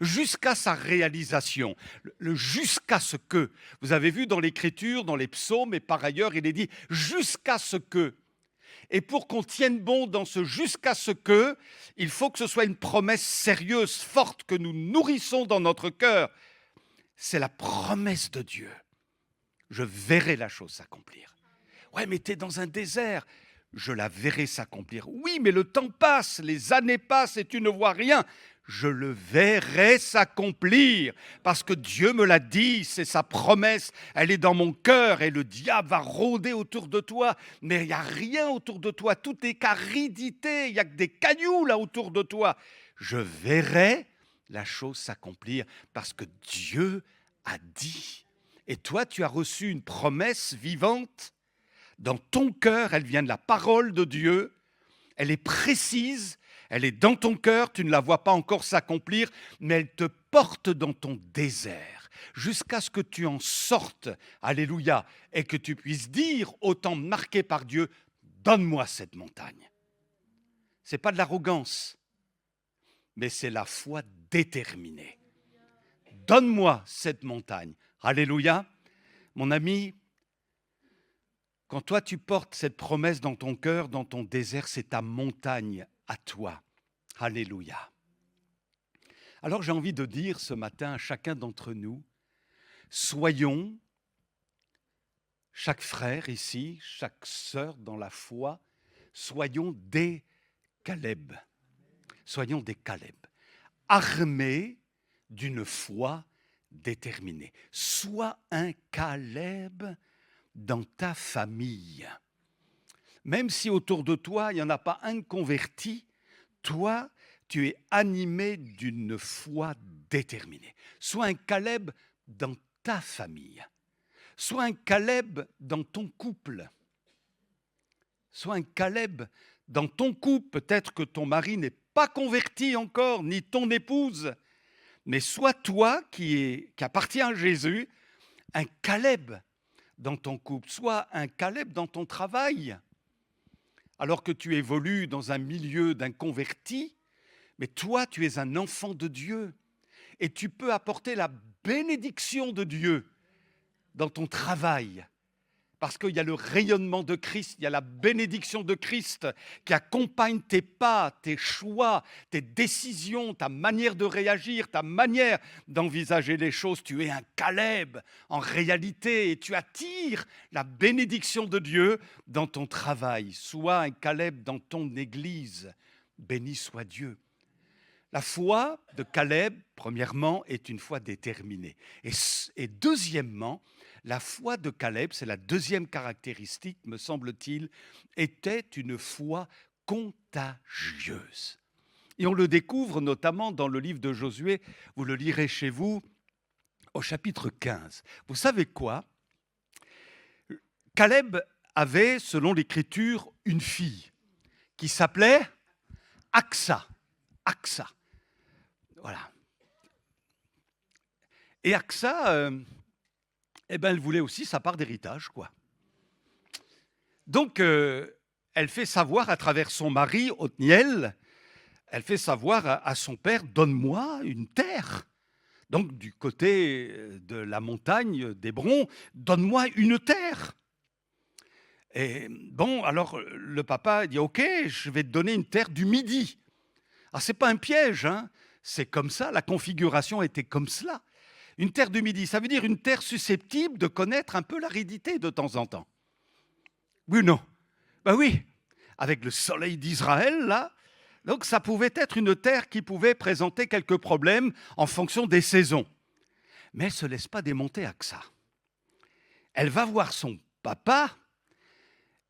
Jusqu'à sa réalisation, le jusqu'à ce que. Vous avez vu dans l'Écriture, dans les psaumes, et par ailleurs, il est dit jusqu'à ce que. Et pour qu'on tienne bon dans ce jusqu'à ce que, il faut que ce soit une promesse sérieuse, forte, que nous nourrissons dans notre cœur. C'est la promesse de Dieu. Je verrai la chose s'accomplir. Ouais, mais tu es dans un désert. Je la verrai s'accomplir. Oui, mais le temps passe, les années passent et tu ne vois rien. Je le verrai s'accomplir parce que Dieu me l'a dit, c'est sa promesse, elle est dans mon cœur et le diable va rôder autour de toi, mais il n'y a rien autour de toi, tout est qu'aridité, il n'y a que des cailloux là autour de toi. Je verrai la chose s'accomplir parce que Dieu a dit. Et toi, tu as reçu une promesse vivante dans ton cœur, elle vient de la parole de Dieu, elle est précise, elle est dans ton cœur, tu ne la vois pas encore s'accomplir, mais elle te porte dans ton désert, jusqu'à ce que tu en sortes, alléluia, et que tu puisses dire, au temps marqué par Dieu, donne-moi cette montagne. Ce n'est pas de l'arrogance, mais c'est la foi déterminée. Donne-moi cette montagne. Alléluia. Mon ami, quand toi tu portes cette promesse dans ton cœur, dans ton désert, c'est ta montagne à toi. Alléluia. Alors j'ai envie de dire ce matin à chacun d'entre nous, soyons, chaque frère ici, chaque sœur dans la foi, soyons des Caleb. Soyons des Caleb, armés d'une foi déterminée. Sois un Caleb dans ta famille. Même si autour de toi, il n'y en a pas un de converti, toi, tu es animé d'une foi déterminée. Sois un Caleb dans ta famille. Sois un Caleb dans ton couple. Sois un Caleb dans ton couple. Peut-être que ton mari n'est pas converti encore, ni ton épouse, mais sois toi qui appartient à Jésus, un Caleb dans ton couple. Sois un Caleb dans ton travail. Alors que tu évolues dans un milieu d'inconvertis, mais toi, tu es un enfant de Dieu. et tu peux apporter la bénédiction de Dieu dans ton travail. Parce qu'il y a le rayonnement de Christ, il y a la bénédiction de Christ qui accompagne tes pas, tes choix, tes décisions, ta manière de réagir, ta manière d'envisager les choses. Tu es un Caleb en réalité et tu attires la bénédiction de Dieu dans ton travail. Sois un Caleb dans ton église. Béni soit Dieu. La foi de Caleb, premièrement, est une foi déterminée. Et deuxièmement, la foi de Caleb, c'est la deuxième caractéristique, me semble-t-il, était une foi contagieuse. Et on le découvre notamment dans le livre de Josué, vous le lirez chez vous, au chapitre 15. Vous savez quoi? Caleb avait, selon l'Écriture, une fille qui s'appelait Aksa. Aksa. Voilà. Et Aksa, elle voulait aussi sa part d'héritage, quoi. Donc, elle fait savoir à travers son mari, Othniel, elle fait savoir à son père, donne-moi une terre. Donc, du côté de la montagne d'Hébron, donne-moi une terre. Et bon, alors le papa dit, ok, je vais te donner une terre du Midi. Alors, ce n'est pas un piège, hein. C'est comme ça, la configuration était comme cela. Une terre du Midi, ça veut dire une terre susceptible de connaître un peu l'aridité de temps en temps. Oui ou non? Ben oui, avec le soleil d'Israël, là, donc ça pouvait être une terre qui pouvait présenter quelques problèmes en fonction des saisons. Mais elle ne se laisse pas démonter à ça. Elle va voir son papa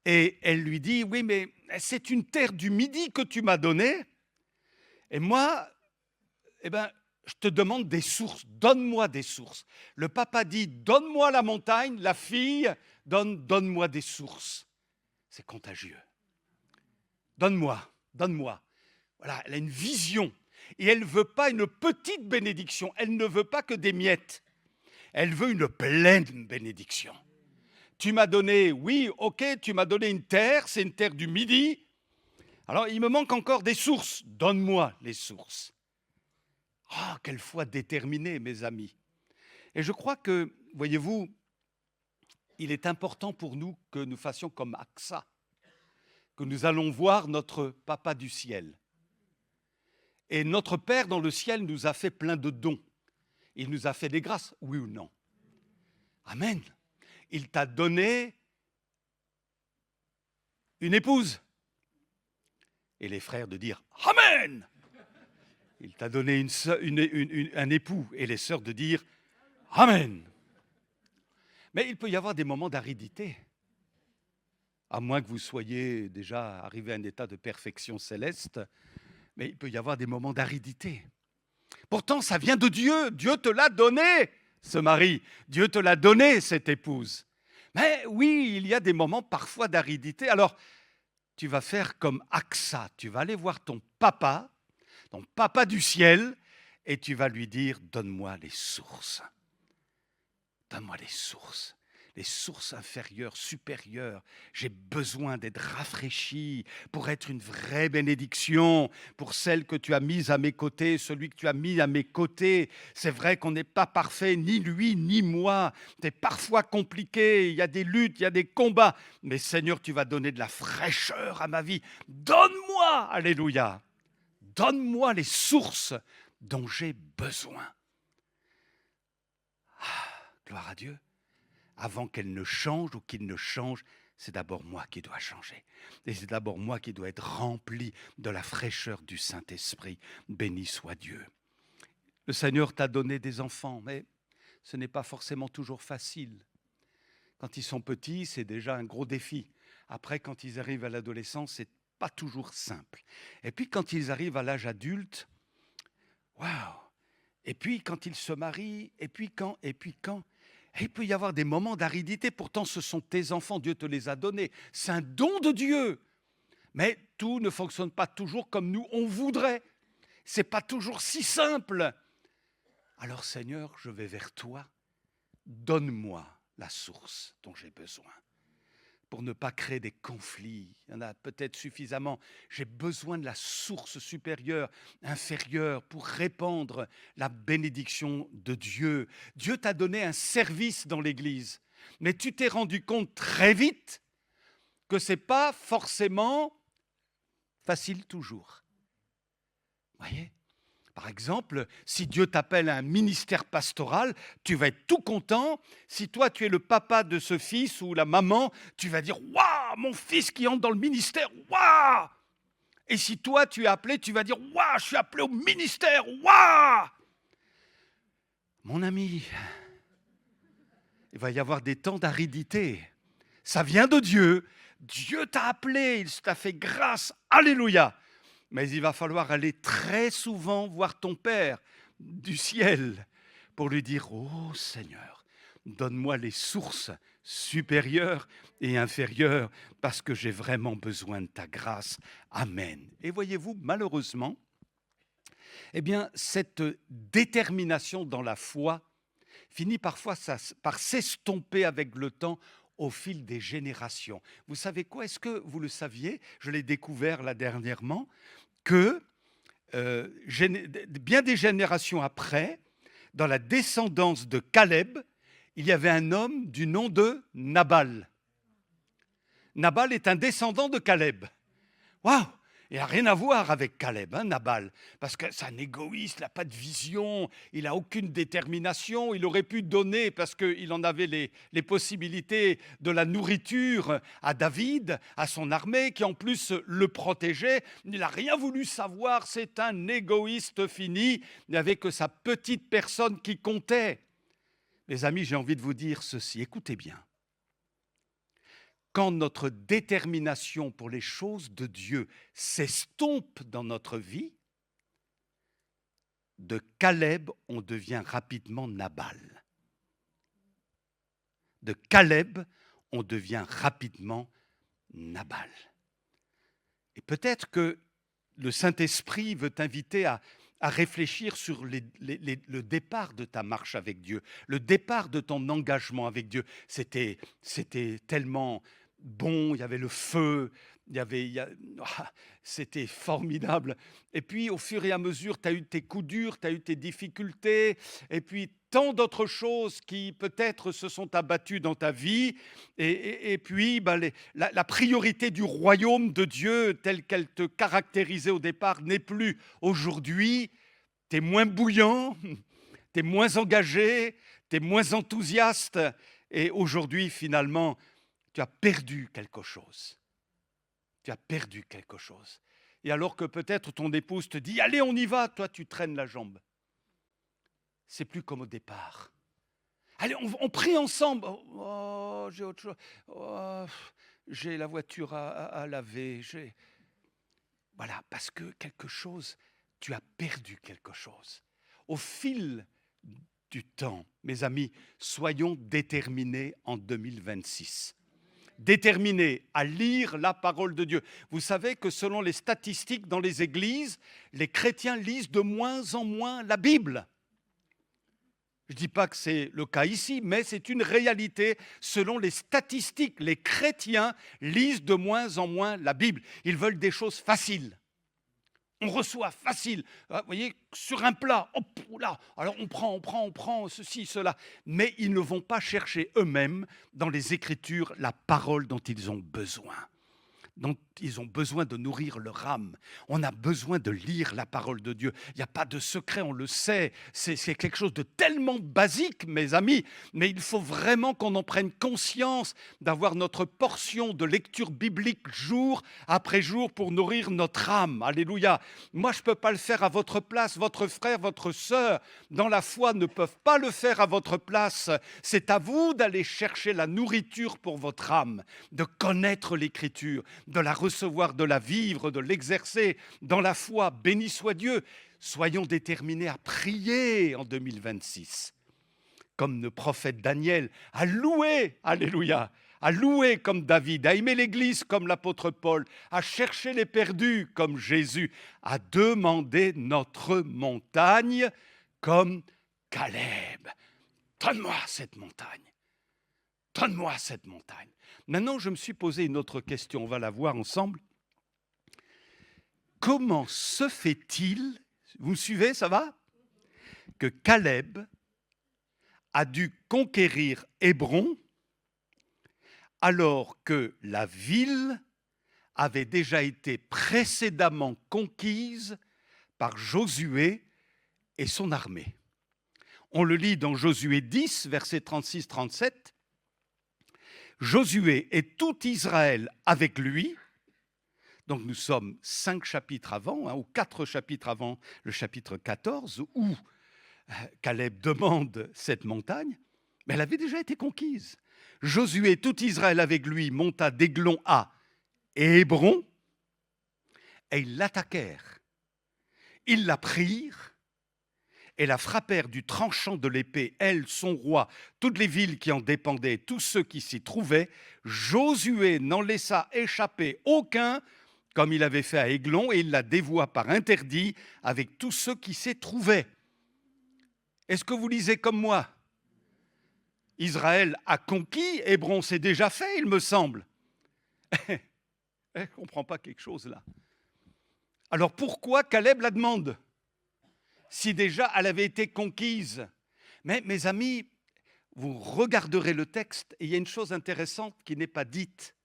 et elle lui dit, oui, mais c'est une terre du Midi que tu m'as donnée. Et moi, je te demande des sources, donne-moi des sources. Le papa dit, donne-moi la montagne, la fille, donne-moi des sources. C'est contagieux. Donne-moi. Voilà, elle a une vision. Et elle ne veut pas une petite bénédiction, elle ne veut pas que des miettes. Elle veut une pleine bénédiction. Tu m'as donné, oui, ok, tu m'as donné une terre, c'est une terre du Midi. Alors, il me manque encore des sources. Donne-moi les sources. Ah, quelle foi déterminée, mes amis. Et je crois que, voyez-vous, il est important pour nous que nous fassions comme Aksa, que nous allons voir notre Papa du ciel. Et notre Père dans le ciel nous a fait plein de dons. Il nous a fait des grâces, oui ou non? Amen. Il t'a donné une épouse. Et les frères de dire « Amen !» Il t'a donné un époux et les sœurs de dire « Amen !» Mais il peut y avoir des moments d'aridité, à moins que vous soyez déjà arrivé à un état de perfection céleste, mais il peut y avoir des moments d'aridité. Pourtant, ça vient de Dieu. Dieu te l'a donné, ce mari. Dieu te l'a donné, cette épouse. Mais oui, il y a des moments parfois d'aridité. Alors, tu vas faire comme Aksa. Tu vas aller voir ton papa du ciel, et tu vas lui dire, donne-moi les sources. Donne-moi les sources inférieures, supérieures. J'ai besoin d'être rafraîchi pour être une vraie bénédiction, pour celle que tu as mise à mes côtés, celui que tu as mis à mes côtés. C'est vrai qu'on n'est pas parfait, ni lui, ni moi. C'est parfois compliqué, il y a des luttes, il y a des combats. Mais Seigneur, tu vas donner de la fraîcheur à ma vie. Donne-moi, alléluia. Donne-moi les sources dont j'ai besoin. Gloire à Dieu. Avant qu'elle ne change ou qu'il ne change, c'est d'abord moi qui dois changer. Et c'est d'abord moi qui dois être rempli de la fraîcheur du Saint-Esprit. Béni soit Dieu. Le Seigneur t'a donné des enfants, mais ce n'est pas forcément toujours facile. Quand ils sont petits, c'est déjà un gros défi. Après, quand ils arrivent à l'adolescence, c'est pas toujours simple. Et puis, quand ils arrivent à l'âge adulte, waouh! Et puis, quand ils se marient, et puis quand. Et il peut y avoir des moments d'aridité. Pourtant, ce sont tes enfants, Dieu te les a donnés. C'est un don de Dieu. Mais tout ne fonctionne pas toujours comme nous, on voudrait. Ce n'est pas toujours si simple. Alors, Seigneur, je vais vers toi. Donne-moi la source dont j'ai besoin. pour ne pas créer des conflits. Il y en a peut-être suffisamment. J'ai besoin de la source supérieure, inférieure, pour répandre la bénédiction de Dieu. Dieu t'a donné un service dans l'Église, mais tu t'es rendu compte très vite que ce n'est pas forcément facile toujours. Vous voyez ? Par exemple, si Dieu t'appelle à un ministère pastoral, tu vas être tout content. Si toi, tu es le papa de ce fils ou la maman, tu vas dire « Waouh, mon fils qui entre dans le ministère, waouh !» Et si toi, tu es appelé, tu vas dire « Waouh, je suis appelé au ministère, waouh !» Mon ami, il va y avoir des temps d'aridité. Ça vient de Dieu. Dieu t'a appelé, il t'a fait grâce. Alléluia. Mais il va falloir aller très souvent voir ton Père du ciel pour lui dire « Oh Seigneur, donne-moi les sources supérieures et inférieures parce que j'ai vraiment besoin de ta grâce. Amen. » Et voyez-vous, malheureusement, eh bien, cette détermination dans la foi finit parfois par s'estomper avec le temps au fil des générations. Vous savez quoi? Est-ce que vous le saviez? Je l'ai découvert là dernièrement, que bien des générations après, dans la descendance de Caleb, il y avait un homme du nom de Nabal. Nabal est un descendant de Caleb. Waouh! Il n'a rien à voir avec Caleb, Nabal, parce que c'est un égoïste, il n'a pas de vision, il n'a aucune détermination, il aurait pu donner, parce qu'il en avait les possibilités de la nourriture à David, à son armée, qui en plus le protégeait. Il n'a rien voulu savoir, c'est un égoïste fini, il n'y avait que sa petite personne qui comptait. Les amis, j'ai envie de vous dire ceci, écoutez bien. Quand notre détermination pour les choses de Dieu s'estompe dans notre vie, de Caleb, on devient rapidement Nabal. De Caleb, on devient rapidement Nabal. Et peut-être que le Saint-Esprit veut t'inviter à réfléchir sur le départ de ta marche avec Dieu, le départ de ton engagement avec Dieu. C'était tellement bon, il y avait le feu, c'était formidable. Et puis, au fur et à mesure, tu as eu tes coups durs, tu as eu tes difficultés, et puis tant d'autres choses qui peut-être se sont abattues dans ta vie. Et puis, la priorité du royaume de Dieu, telle qu'elle te caractérisait au départ, n'est plus aujourd'hui. Tu es moins bouillant, tu es moins engagé, tu es moins enthousiaste. Et aujourd'hui, finalement, tu as perdu quelque chose. Tu as perdu quelque chose. Et alors que peut-être ton épouse te dit « Allez, on y va », toi, tu traînes la jambe. C'est plus comme au départ. Allez, on prie ensemble. Oh, j'ai autre chose. Oh, j'ai la voiture à laver. Voilà, parce que quelque chose, tu as perdu quelque chose. Au fil du temps, mes amis, soyons déterminés en 2026. Déterminés à lire la parole de Dieu. Vous savez que selon les statistiques dans les églises, les chrétiens lisent de moins en moins la Bible. Je ne dis pas que c'est le cas ici, mais c'est une réalité. Selon les statistiques, les chrétiens lisent de moins en moins la Bible. Ils veulent des choses faciles. On reçoit facile, vous voyez, sur un plat, hop, là, alors on prend ceci, cela. Mais ils ne vont pas chercher eux-mêmes dans les Écritures la parole dont ils ont besoin. Donc, ils ont besoin de nourrir leur âme. On a besoin de lire la parole de Dieu. Il n'y a pas de secret, on le sait. C'est quelque chose de tellement basique, mes amis. Mais il faut vraiment qu'on en prenne conscience d'avoir notre portion de lecture biblique jour après jour pour nourrir notre âme. Alléluia. Moi, je ne peux pas le faire à votre place. Votre frère, votre sœur, dans la foi, ne peuvent pas le faire à votre place. C'est à vous d'aller chercher la nourriture pour votre âme, de connaître l'Écriture, de la recevoir, de la vivre, de l'exercer dans la foi. Béni soit Dieu. Soyons déterminés à prier en 2026. Comme le prophète Daniel, à louer, alléluia, à louer comme David, à aimer l'Église comme l'apôtre Paul, à chercher les perdus comme Jésus, à demander notre montagne comme Caleb. Donne-moi cette montagne. donne-moi cette montagne. Maintenant, je me suis posé une autre question, on va la voir ensemble. Comment se fait-il, vous me suivez, ça va, que Caleb a dû conquérir Hébron alors que la ville avait déjà été précédemment conquise par Josué et son armée? On le lit dans Josué 10, versets 36-37. Josué et tout Israël avec lui, donc nous sommes 5 chapitres avant, ou 4 chapitres avant le chapitre 14, où Caleb demande cette montagne, mais elle avait déjà été conquise. Josué et tout Israël avec lui monta d'Aiglon à Hébron, et ils l'attaquèrent. Ils la prirent, et la frappèrent du tranchant de l'épée, elle, son roi, toutes les villes qui en dépendaient, tous ceux qui s'y trouvaient. Josué n'en laissa échapper aucun, comme il avait fait à Aiglon, et il la dévoua par interdit avec tous ceux qui s'y trouvaient. Est-ce que vous lisez comme moi? Israël a conquis, Hébron c'est déjà fait, il me semble. Je ne comprends pas quelque chose là. Alors pourquoi Caleb la demande? Si déjà elle avait été conquise. Mais mes amis, vous regarderez le texte et il y a une chose intéressante qui n'est pas dite.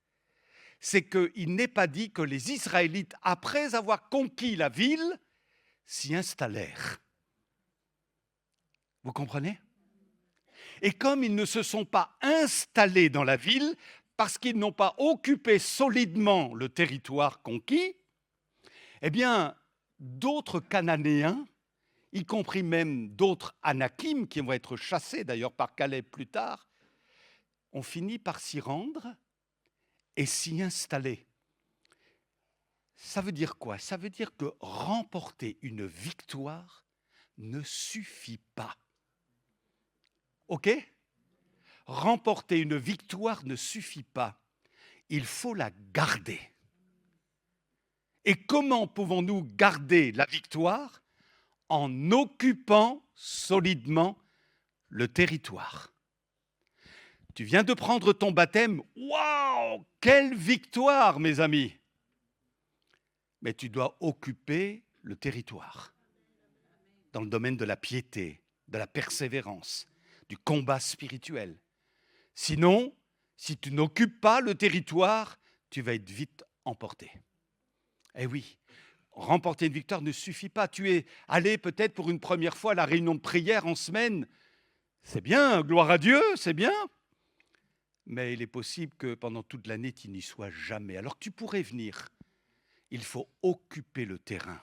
C'est qu'il n'est pas dit que les Israélites, après avoir conquis la ville, s'y installèrent. Vous comprenez? Et comme ils ne se sont pas installés dans la ville, parce qu'ils n'ont pas occupé solidement le territoire conquis, eh bien, d'autres Cananéens, y compris même d'autres Anakim, qui vont être chassés d'ailleurs par Caleb plus tard, ont fini par s'y rendre et s'y installer. Ça veut dire quoi? Ça veut dire que remporter une victoire ne suffit pas. OK? Remporter une victoire ne suffit pas. Il faut la garder. Et comment pouvons-nous garder la victoire? En occupant solidement le territoire. Tu viens de prendre ton baptême. Waouh! Quelle victoire, mes amis! Mais tu dois occuper le territoire dans le domaine de la piété, de la persévérance, du combat spirituel. Sinon, si tu n'occupes pas le territoire, tu vas être vite emporté. Eh oui, remporter une victoire ne suffit pas. Tu es allé peut-être pour une première fois à la réunion de prière en semaine. C'est bien, gloire à Dieu, c'est bien. Mais il est possible que pendant toute l'année, tu n'y sois jamais. Alors que tu pourrais venir. Il faut occuper le terrain.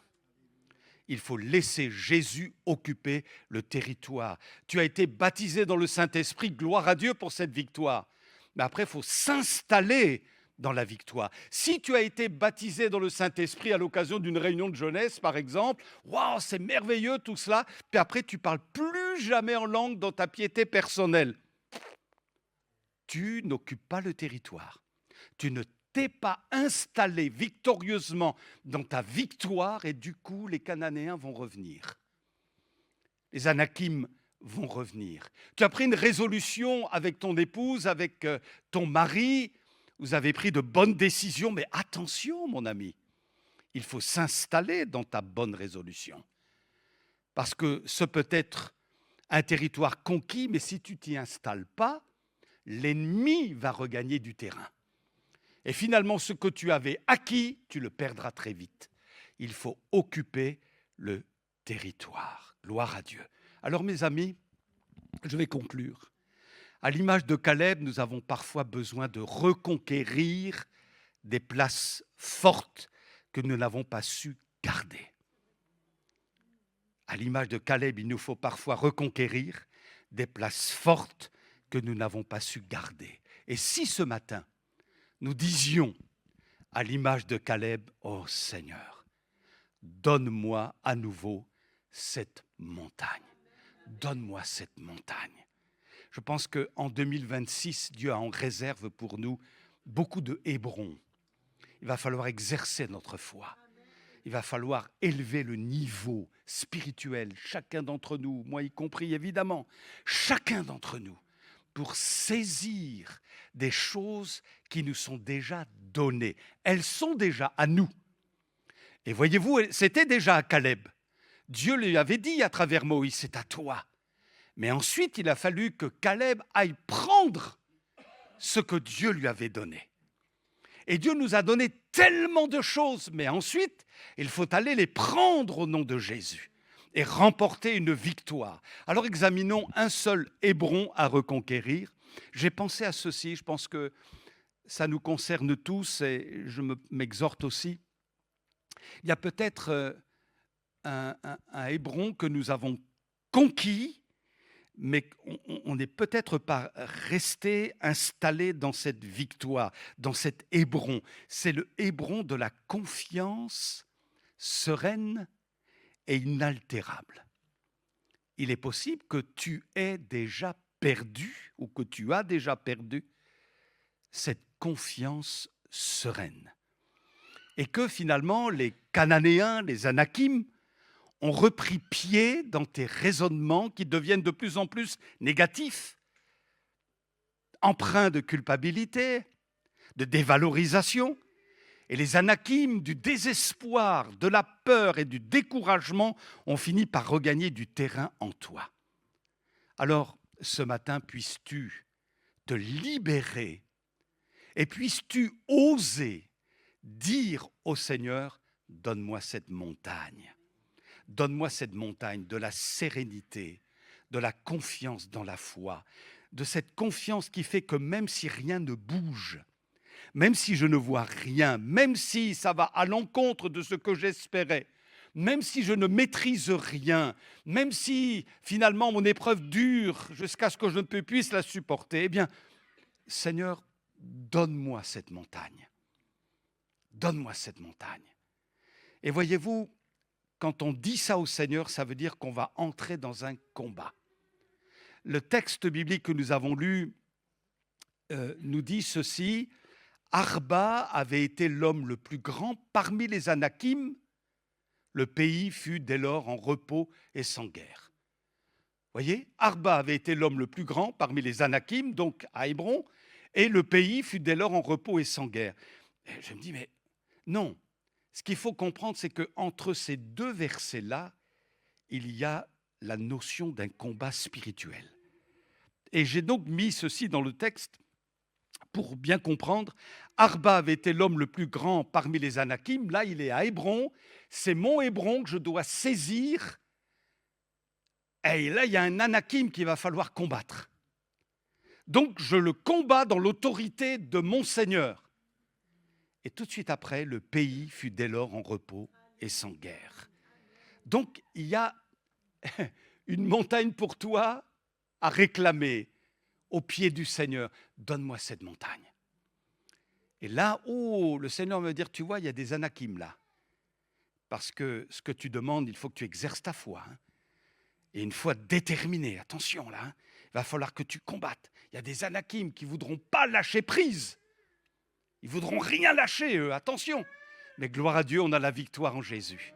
Il faut laisser Jésus occuper le territoire. Tu as été baptisé dans le Saint-Esprit, gloire à Dieu pour cette victoire. Mais après, il faut s'installer dans la victoire. Si tu as été baptisé dans le Saint-Esprit à l'occasion d'une réunion de jeunesse, par exemple, waouh, c'est merveilleux tout cela, puis après, tu ne parles plus jamais en langue dans ta piété personnelle. Tu n'occupes pas le territoire. Tu ne t'es pas installé victorieusement dans ta victoire et du coup, les Cananéens vont revenir. Les Anakim vont revenir. Tu as pris une résolution avec ton épouse, avec ton mari. Vous avez pris de bonnes décisions, mais attention, mon ami, il faut s'installer dans ta bonne résolution. Parce que ce peut être un territoire conquis, mais si tu t'y installes pas, l'ennemi va regagner du terrain. Et finalement, ce que tu avais acquis, tu le perdras très vite. Il faut occuper le territoire. Gloire à Dieu. Alors, mes amis, je vais conclure. À l'image de Caleb, nous avons parfois besoin de reconquérir des places fortes que nous n'avons pas su garder. À l'image de Caleb, il nous faut parfois reconquérir des places fortes que nous n'avons pas su garder. Et si ce matin, nous disions à l'image de Caleb, « Oh Seigneur, donne-moi à nouveau cette montagne. Donne-moi cette montagne. » Je pense qu'en 2026, Dieu a en réserve pour nous beaucoup de Hébron. Il va falloir exercer notre foi. Il va falloir élever le niveau spirituel, chacun d'entre nous, moi y compris évidemment, chacun d'entre nous, pour saisir des choses qui nous sont déjà données. Elles sont déjà à nous. Et voyez-vous, c'était déjà à Caleb. Dieu lui avait dit à travers Moïse, c'est à toi. Mais ensuite, il a fallu que Caleb aille prendre ce que Dieu lui avait donné. Et Dieu nous a donné tellement de choses, mais ensuite, il faut aller les prendre au nom de Jésus et remporter une victoire. Alors examinons un seul Hébron à reconquérir. J'ai pensé à ceci, je pense que ça nous concerne tous et je m'exhorte aussi. Il y a peut-être un Hébron que nous avons conquis, mais on n'est peut-être pas resté installé dans cette victoire, dans cet Hébron. C'est le Hébron de la confiance sereine et inaltérable. Il est possible que tu aies déjà perdu ou que tu as déjà perdu cette confiance sereine. Et que finalement, les Cananéens, les Anakim, ont repris pied dans tes raisonnements qui deviennent de plus en plus négatifs, empreints de culpabilité, de dévalorisation. Et les Anakim du désespoir, de la peur et du découragement ont fini par regagner du terrain en toi. Alors, ce matin, puisses-tu te libérer et puisses-tu oser dire au Seigneur, donne-moi cette montagne. Donne-moi cette montagne de la sérénité, de la confiance dans la foi, de cette confiance qui fait que même si rien ne bouge, même si je ne vois rien, même si ça va à l'encontre de ce que j'espérais, même si je ne maîtrise rien, même si finalement mon épreuve dure jusqu'à ce que je ne puisse la supporter, eh bien, Seigneur, donne-moi cette montagne. Donne-moi cette montagne. Et voyez-vous, quand on dit ça au Seigneur, ça veut dire qu'on va entrer dans un combat. Le texte biblique que nous avons lu nous dit ceci, Arba avait été l'homme le plus grand parmi les Anakim, le pays fut dès lors en repos et sans guerre. Voyez, Arba avait été l'homme le plus grand parmi les Anakim, donc à Hébron, et le pays fut dès lors en repos et sans guerre. Et je me dis, mais non, ce qu'il faut comprendre, c'est qu'entre ces deux versets-là, il y a la notion d'un combat spirituel. Et j'ai donc mis ceci dans le texte pour bien comprendre. Arba avait été l'homme le plus grand parmi les Anakim. Là, il est à Hébron. C'est mon Hébron que je dois saisir. Et là, il y a un Anakim qu'il va falloir combattre. Donc, je le combats dans l'autorité de mon Seigneur. Et tout de suite après, le pays fut dès lors en repos et sans guerre. Donc, il y a une montagne pour toi à réclamer au pied du Seigneur. Donne-moi cette montagne. Et là, le Seigneur va me dire, tu vois, il y a des Anakim là. Parce que ce que tu demandes, il faut que tu exerces ta foi. Hein. Et une foi déterminée, attention là, hein, il va falloir que tu combattes. Il y a des Anakim qui ne voudront pas lâcher prise. Ils ne voudront rien lâcher, eux, attention. Mais gloire à Dieu, on a la victoire en Jésus.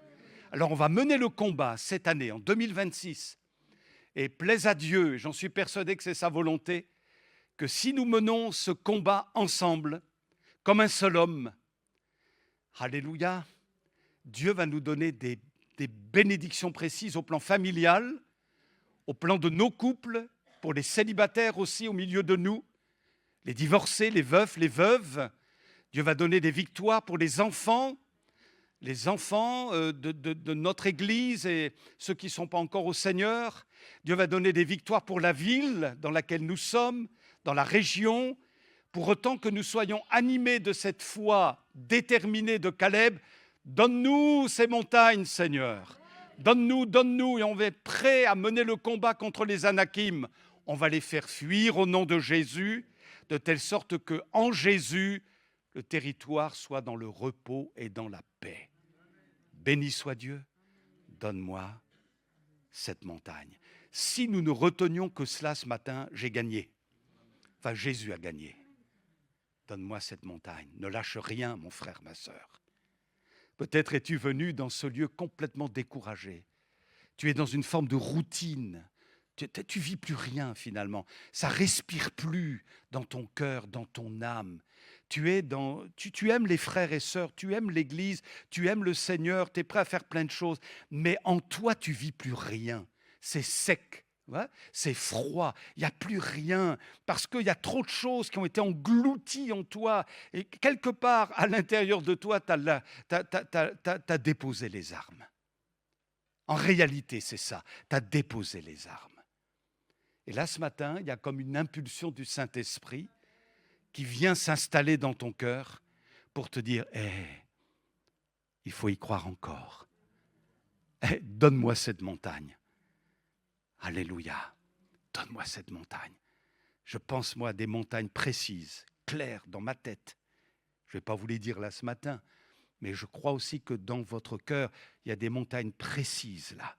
Alors on va mener le combat cette année, en 2026. Et plaise à Dieu, et j'en suis persuadé que c'est sa volonté, que si nous menons ce combat ensemble, comme un seul homme, alléluia, Dieu va nous donner des bénédictions précises au plan familial, au plan de nos couples, pour les célibataires aussi au milieu de nous, les divorcés, les veufs, les veuves. Dieu va donner des victoires pour les enfants de notre Église et ceux qui ne sont pas encore au Seigneur. Dieu va donner des victoires pour la ville dans laquelle nous sommes, dans la région, pour autant que nous soyons animés de cette foi déterminée de Caleb. Donne-nous ces montagnes, Seigneur. Donne-nous, et on va être prêt à mener le combat contre les Anakim. On va les faire fuir au nom de Jésus, de telle sorte qu'en Jésus, le territoire soit dans le repos et dans la paix. Béni soit Dieu, donne-moi cette montagne. Si nous ne retenions que cela ce matin, j'ai gagné. Enfin, Jésus a gagné. Donne-moi cette montagne. Ne lâche rien, mon frère, ma sœur. Peut-être es-tu venu dans ce lieu complètement découragé. Tu es dans une forme de routine. Tu vis plus rien finalement. Ça respire plus dans ton cœur, dans ton âme. Tu aimes les frères et sœurs, tu aimes l'Église, tu aimes le Seigneur, tu es prêt à faire plein de choses. Mais en toi, tu vis plus rien. C'est sec. Ouais, c'est froid, il n'y a plus rien, parce qu'il y a trop de choses qui ont été englouties en toi. Et quelque part, à l'intérieur de toi, tu as déposé les armes. En réalité, c'est ça, tu as déposé les armes. Et là, ce matin, il y a comme une impulsion du Saint-Esprit qui vient s'installer dans ton cœur pour te dire, il faut y croire encore. Donne-moi cette montagne. Alléluia, donne-moi cette montagne. Je pense, moi, à des montagnes précises, claires dans ma tête. Je ne vais pas vous les dire là ce matin, mais je crois aussi que dans votre cœur, il y a des montagnes précises là.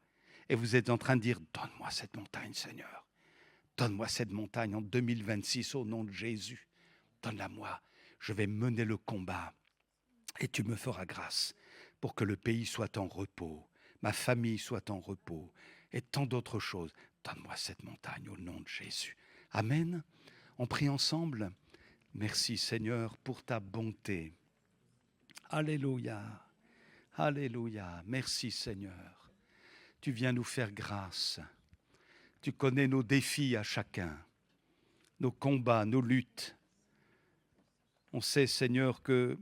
Et vous êtes en train de dire, donne-moi cette montagne, Seigneur. Donne-moi cette montagne en 2026 au nom de Jésus. Donne-la-moi. Je vais mener le combat et tu me feras grâce pour que le pays soit en repos, ma famille soit en repos. Et tant d'autres choses. Donne-moi cette montagne au nom de Jésus. Amen. On prie ensemble. Merci Seigneur pour ta bonté. Alléluia. Alléluia. Merci Seigneur. Tu viens nous faire grâce. Tu connais nos défis à chacun, nos combats, nos luttes. On sait Seigneur que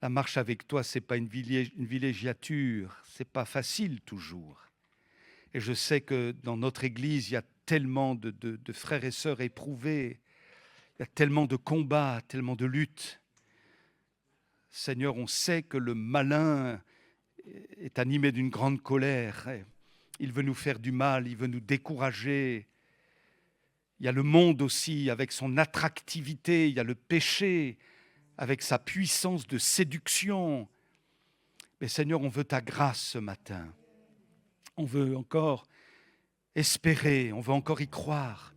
la marche avec toi, ce n'est pas une villégiature, ce n'est pas facile toujours. Et je sais que dans notre Église, il y a tellement de frères et sœurs éprouvés, il y a tellement de combats, tellement de luttes. Seigneur, on sait que le malin est animé d'une grande colère. Il veut nous faire du mal, il veut nous décourager. Il y a le monde aussi avec son attractivité, il y a le péché avec sa puissance de séduction. Mais Seigneur, on veut ta grâce ce matin. On veut encore espérer, on veut encore y croire.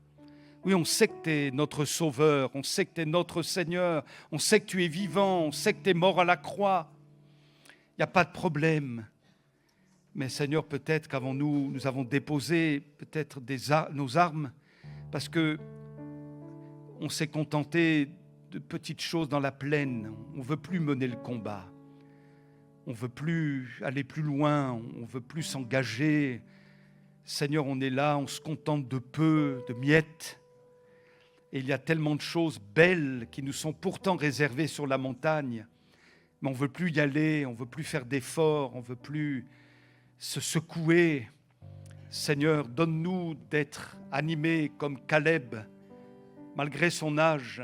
Oui, on sait que tu es notre Sauveur, on sait que tu es notre Seigneur, on sait que tu es vivant, on sait que tu es mort à la croix. Il n'y a pas de problème. Mais Seigneur, peut-être qu'avant nous avons déposé peut-être nos armes parce que on s'est contenté de petites choses dans la plaine. On ne veut plus mener le combat. On ne veut plus aller plus loin, on ne veut plus s'engager. Seigneur, on est là, on se contente de peu, de miettes. Et il y a tellement de choses belles qui nous sont pourtant réservées sur la montagne. Mais on ne veut plus y aller, on ne veut plus faire d'efforts, on ne veut plus se secouer. Seigneur, donne-nous d'être animés comme Caleb, malgré son âge,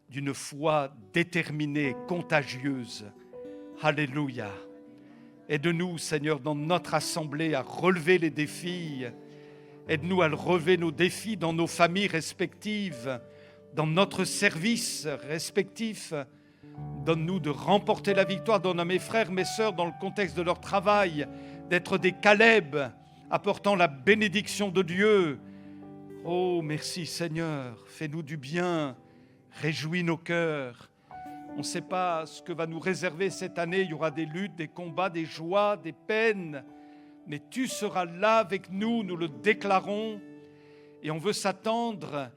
d'une foi déterminée, contagieuse. Alléluia. Aide-nous, Seigneur, dans notre assemblée à relever les défis. Aide-nous à relever nos défis dans nos familles respectives, dans notre service respectif. Donne-nous de remporter la victoire. Donne à mes frères, mes sœurs, dans le contexte de leur travail, d'être des Caleb, apportant la bénédiction de Dieu. Oh, merci Seigneur. Fais-nous du bien. Réjouis nos cœurs. On ne sait pas ce que va nous réserver cette année. Il y aura des luttes, des combats, des joies, des peines. Mais tu seras là avec nous, nous le déclarons. Et on veut s'attendre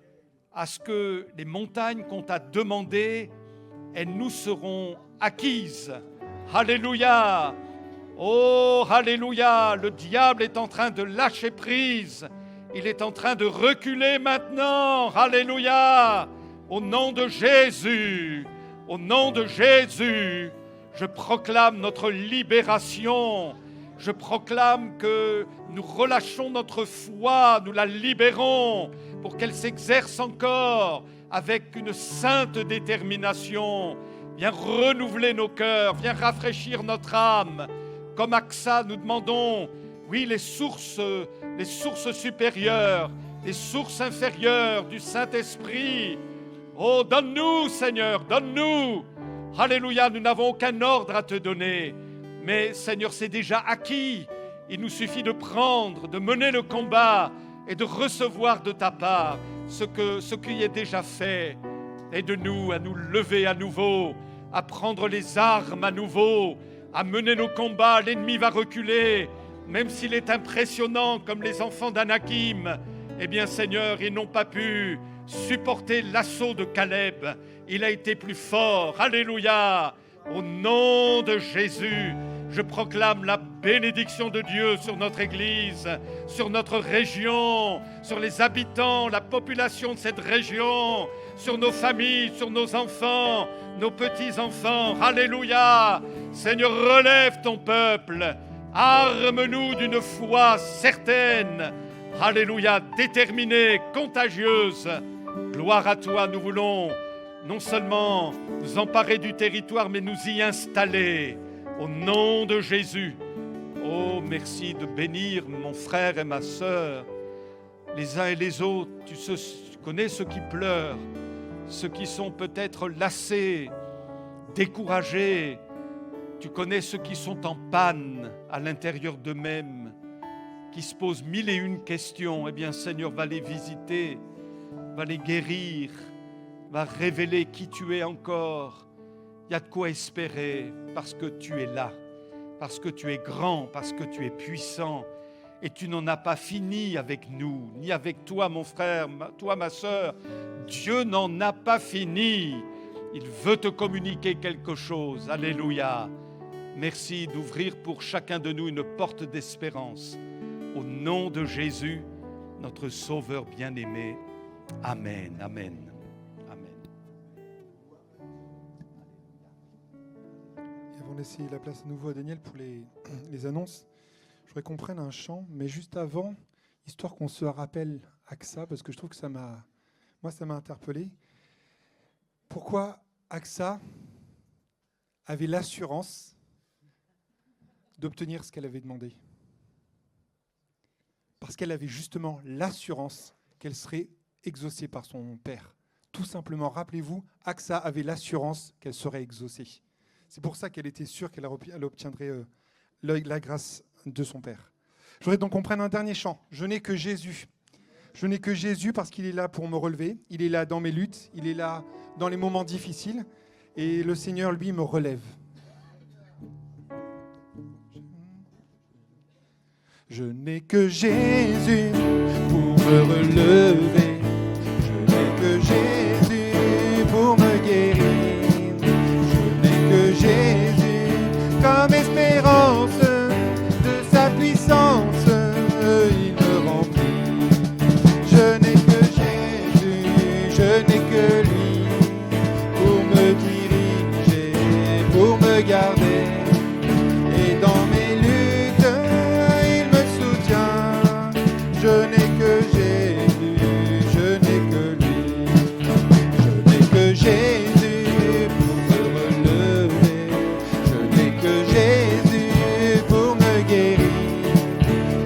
à ce que les montagnes qu'on t'a demandées, elles nous seront acquises. Alléluia! Oh, alléluia! Le diable est en train de lâcher prise. Il est en train de reculer maintenant. Alléluia! Au nom de Jésus, au nom de Jésus, je proclame notre libération. Je proclame que nous relâchons notre foi, nous la libérons pour qu'elle s'exerce encore avec une sainte détermination. Viens renouveler nos cœurs, viens rafraîchir notre âme. Comme AXA, nous demandons, oui, les sources supérieures, les sources inférieures du Saint-Esprit. Oh, donne-nous, Seigneur, donne-nous. Alléluia, nous n'avons aucun ordre à te donner. Mais, Seigneur, c'est déjà acquis. Il nous suffit de prendre, de mener le combat et de recevoir de ta part ce qui est déjà fait. Aide-nous à nous lever à nouveau, à prendre les armes à nouveau, à mener nos combats. L'ennemi va reculer. même s'il est impressionnant comme les enfants d'Anakim, eh bien Seigneur, ils n'ont pas pu supporter l'assaut de Caleb. Il a été plus fort. Alléluia. Au nom de Jésus, je proclame la bénédiction de Dieu sur notre Église, sur notre région, sur les habitants, la population de cette région, sur nos familles, sur nos enfants, nos petits-enfants. Alléluia. Seigneur, relève ton peuple. Arme-nous d'une foi certaine. Alléluia, déterminée, contagieuse. Gloire à toi, nous voulons non seulement nous emparer du territoire, mais nous y installer. Au nom de Jésus. Oh, merci de bénir mon frère et ma sœur, les uns et les autres. Tu connais ceux qui pleurent, ceux qui sont peut-être lassés, découragés. Tu connais ceux qui sont en panne à l'intérieur d'eux-mêmes, qui se posent 1001 questions. Eh bien, Seigneur, va les visiter, va les guérir, va révéler qui tu es encore. Il y a de quoi espérer parce que tu es là, parce que tu es grand, parce que tu es puissant. Et tu n'en as pas fini avec nous, ni avec toi, mon frère, toi, ma sœur. Dieu n'en a pas fini. Il veut te communiquer quelque chose. Alléluia. Merci d'ouvrir pour chacun de nous une porte d'espérance. Au nom de Jésus, notre Sauveur bien-aimé. Amen, amen, amen. Et avant de laisser la place à nouveau à Daniel pour les annonces, je voudrais qu'on prenne un chant, mais juste avant, histoire qu'on se rappelle AXA, parce que je trouve que ça m'a interpellé. Pourquoi AXA avait l'assurance d'obtenir ce qu'elle avait demandé? Parce qu'elle avait justement l'assurance qu'elle serait exaucée par son Père. Tout simplement, rappelez-vous, AXA avait l'assurance qu'elle serait exaucée. C'est pour ça qu'elle était sûre qu'elle obtiendrait la grâce de son Père. Je voudrais donc qu'on prenne un dernier chant. Je n'ai que Jésus. Je n'ai que Jésus parce qu'il est là pour me relever. Il est là dans mes luttes. Il est là dans les moments difficiles. Et le Seigneur, lui, me relève. Je n'ai que Jésus pour me relever. Je n'ai que Jésus pour me guérir. Je n'ai que Jésus comme espérance de sa puissance. Il me remplit. Je n'ai que Jésus, je n'ai que lui pour me diriger, pour me garder. Et dans mes luttes, il me soutient. Je n'ai que Jésus, je n'ai que lui. Je n'ai que Jésus pour me relever. Je n'ai que Jésus pour me guérir.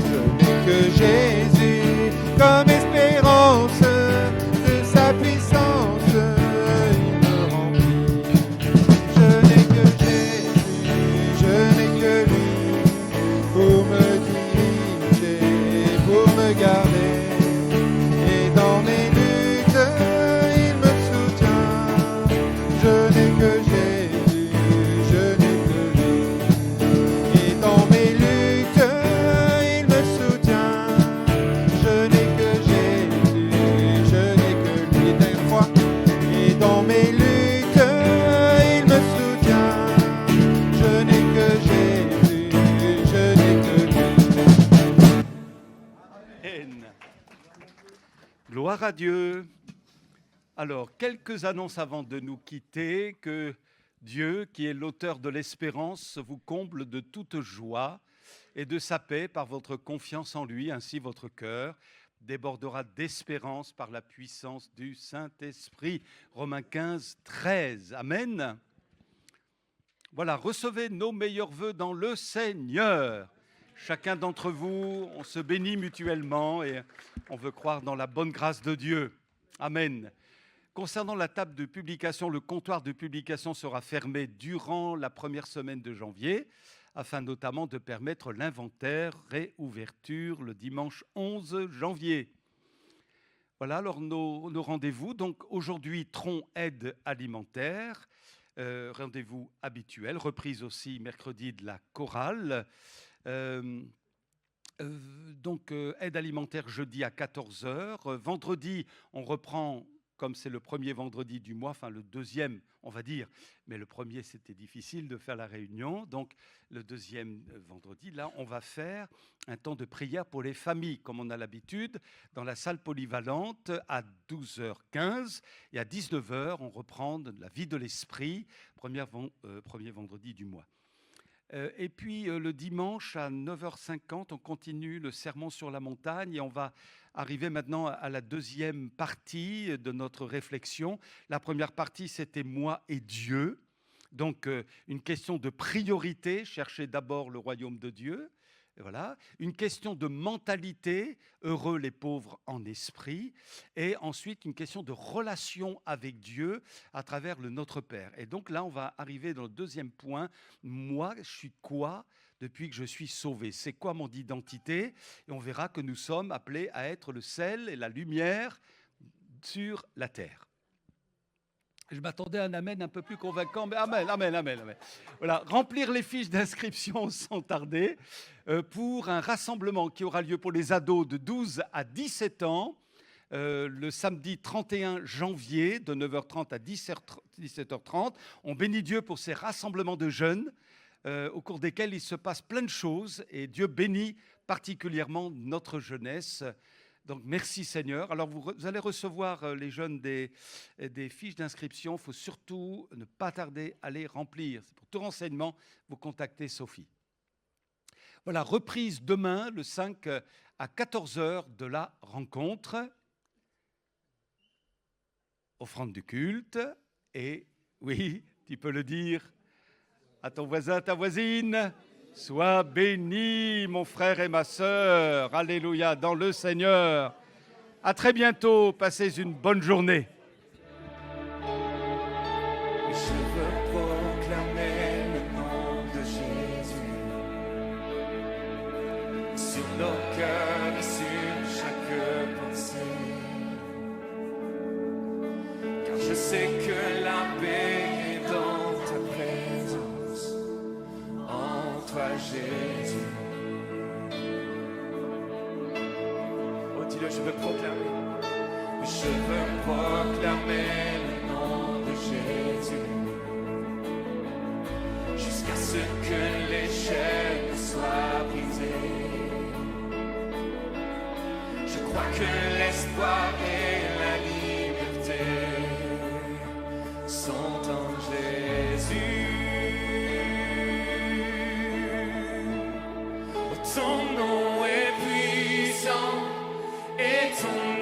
Je n'ai que Jésus comme espérance de sa puissance. Il me remplit. Je n'ai que Jésus, je n'ai que lui pour me diriger, pour me garder. Et dans mes luttes, il me soutient. Je n'ai que Jésus, je n'ai que lui. Et dans mes luttes, il me soutient. Je n'ai que Jésus, je n'ai que lui. Dernière fois. Et dans mes luttes, il me soutient. Je n'ai que Jésus, je n'ai que lui. Amen. Gloire à Dieu. Alors, quelques annonces avant de nous quitter. Que Dieu, qui est l'auteur de l'espérance, vous comble de toute joie et de sa paix par votre confiance en lui. Ainsi, votre cœur débordera d'espérance par la puissance du Saint-Esprit. Romains 15, 13. Amen. Voilà, recevez nos meilleurs vœux dans le Seigneur. Chacun d'entre vous, on se bénit mutuellement et on veut croire dans la bonne grâce de Dieu. Amen. Concernant la table de publication, le comptoir de publication sera fermé durant la première semaine de janvier, afin notamment de permettre l'inventaire, réouverture le dimanche 11 janvier. Voilà alors nos rendez-vous. Donc aujourd'hui, Tron aide alimentaire, rendez-vous habituel, reprise aussi mercredi de la chorale. Donc, aide alimentaire jeudi à 14 heures. Vendredi, on reprend, comme c'est le premier vendredi du mois, enfin le deuxième, on va dire, mais le premier, c'était difficile de faire la réunion. Donc, le deuxième vendredi, là, on va faire un temps de prière pour les familles, comme on a l'habitude, dans la salle polyvalente à 12h15. Et à 19h, on reprend la vie de l'esprit, premier vendredi du mois. Et puis le dimanche à 9h50, on continue le sermon sur la montagne et on va arriver maintenant à la deuxième partie de notre réflexion. La première partie, c'était moi et Dieu. Donc une question de priorité, chercher d'abord le royaume de Dieu. Voilà, une question de mentalité, heureux les pauvres en esprit, et ensuite une question de relation avec Dieu à travers le Notre Père. Et donc là, on va arriver dans le deuxième point. Moi, je suis quoi depuis que je suis sauvé? C'est quoi mon identité? Et on verra que nous sommes appelés à être le sel et la lumière sur la terre. Je m'attendais à un amen un peu plus convaincant, mais amen, amen, amen, amen. Voilà, remplir les fiches d'inscription sans tarder pour un rassemblement qui aura lieu pour les ados de 12 à 17 ans le samedi 31 janvier de 9h30 à 17h30. On bénit Dieu pour ces rassemblements de jeunes au cours desquels il se passe plein de choses et Dieu bénit particulièrement notre jeunesse. Donc, merci Seigneur. Alors, vous allez recevoir, les jeunes, des fiches d'inscription. Il faut surtout ne pas tarder à les remplir. Pour tout renseignement, vous contactez Sophie. Voilà, reprise demain, le 5 à 14h de la rencontre. Offrande du culte. Et, oui, tu peux le dire à ton voisin, ta voisine. Sois béni, mon frère et ma sœur. Alléluia, dans le Seigneur. À très bientôt. Passez une bonne journée. Je veux proclamer le nom de Jésus sur nos cœurs et sur chaque pensée. Car je sais que la paix est dans ta présence. Toi Jésus. Oh dis-le, je veux proclamer. Je veux proclamer le nom de Jésus jusqu'à ce que les chaînes soient brisées. Je crois que l'espoir et la liberté sont en Jésus. Ton nom est puissant et ton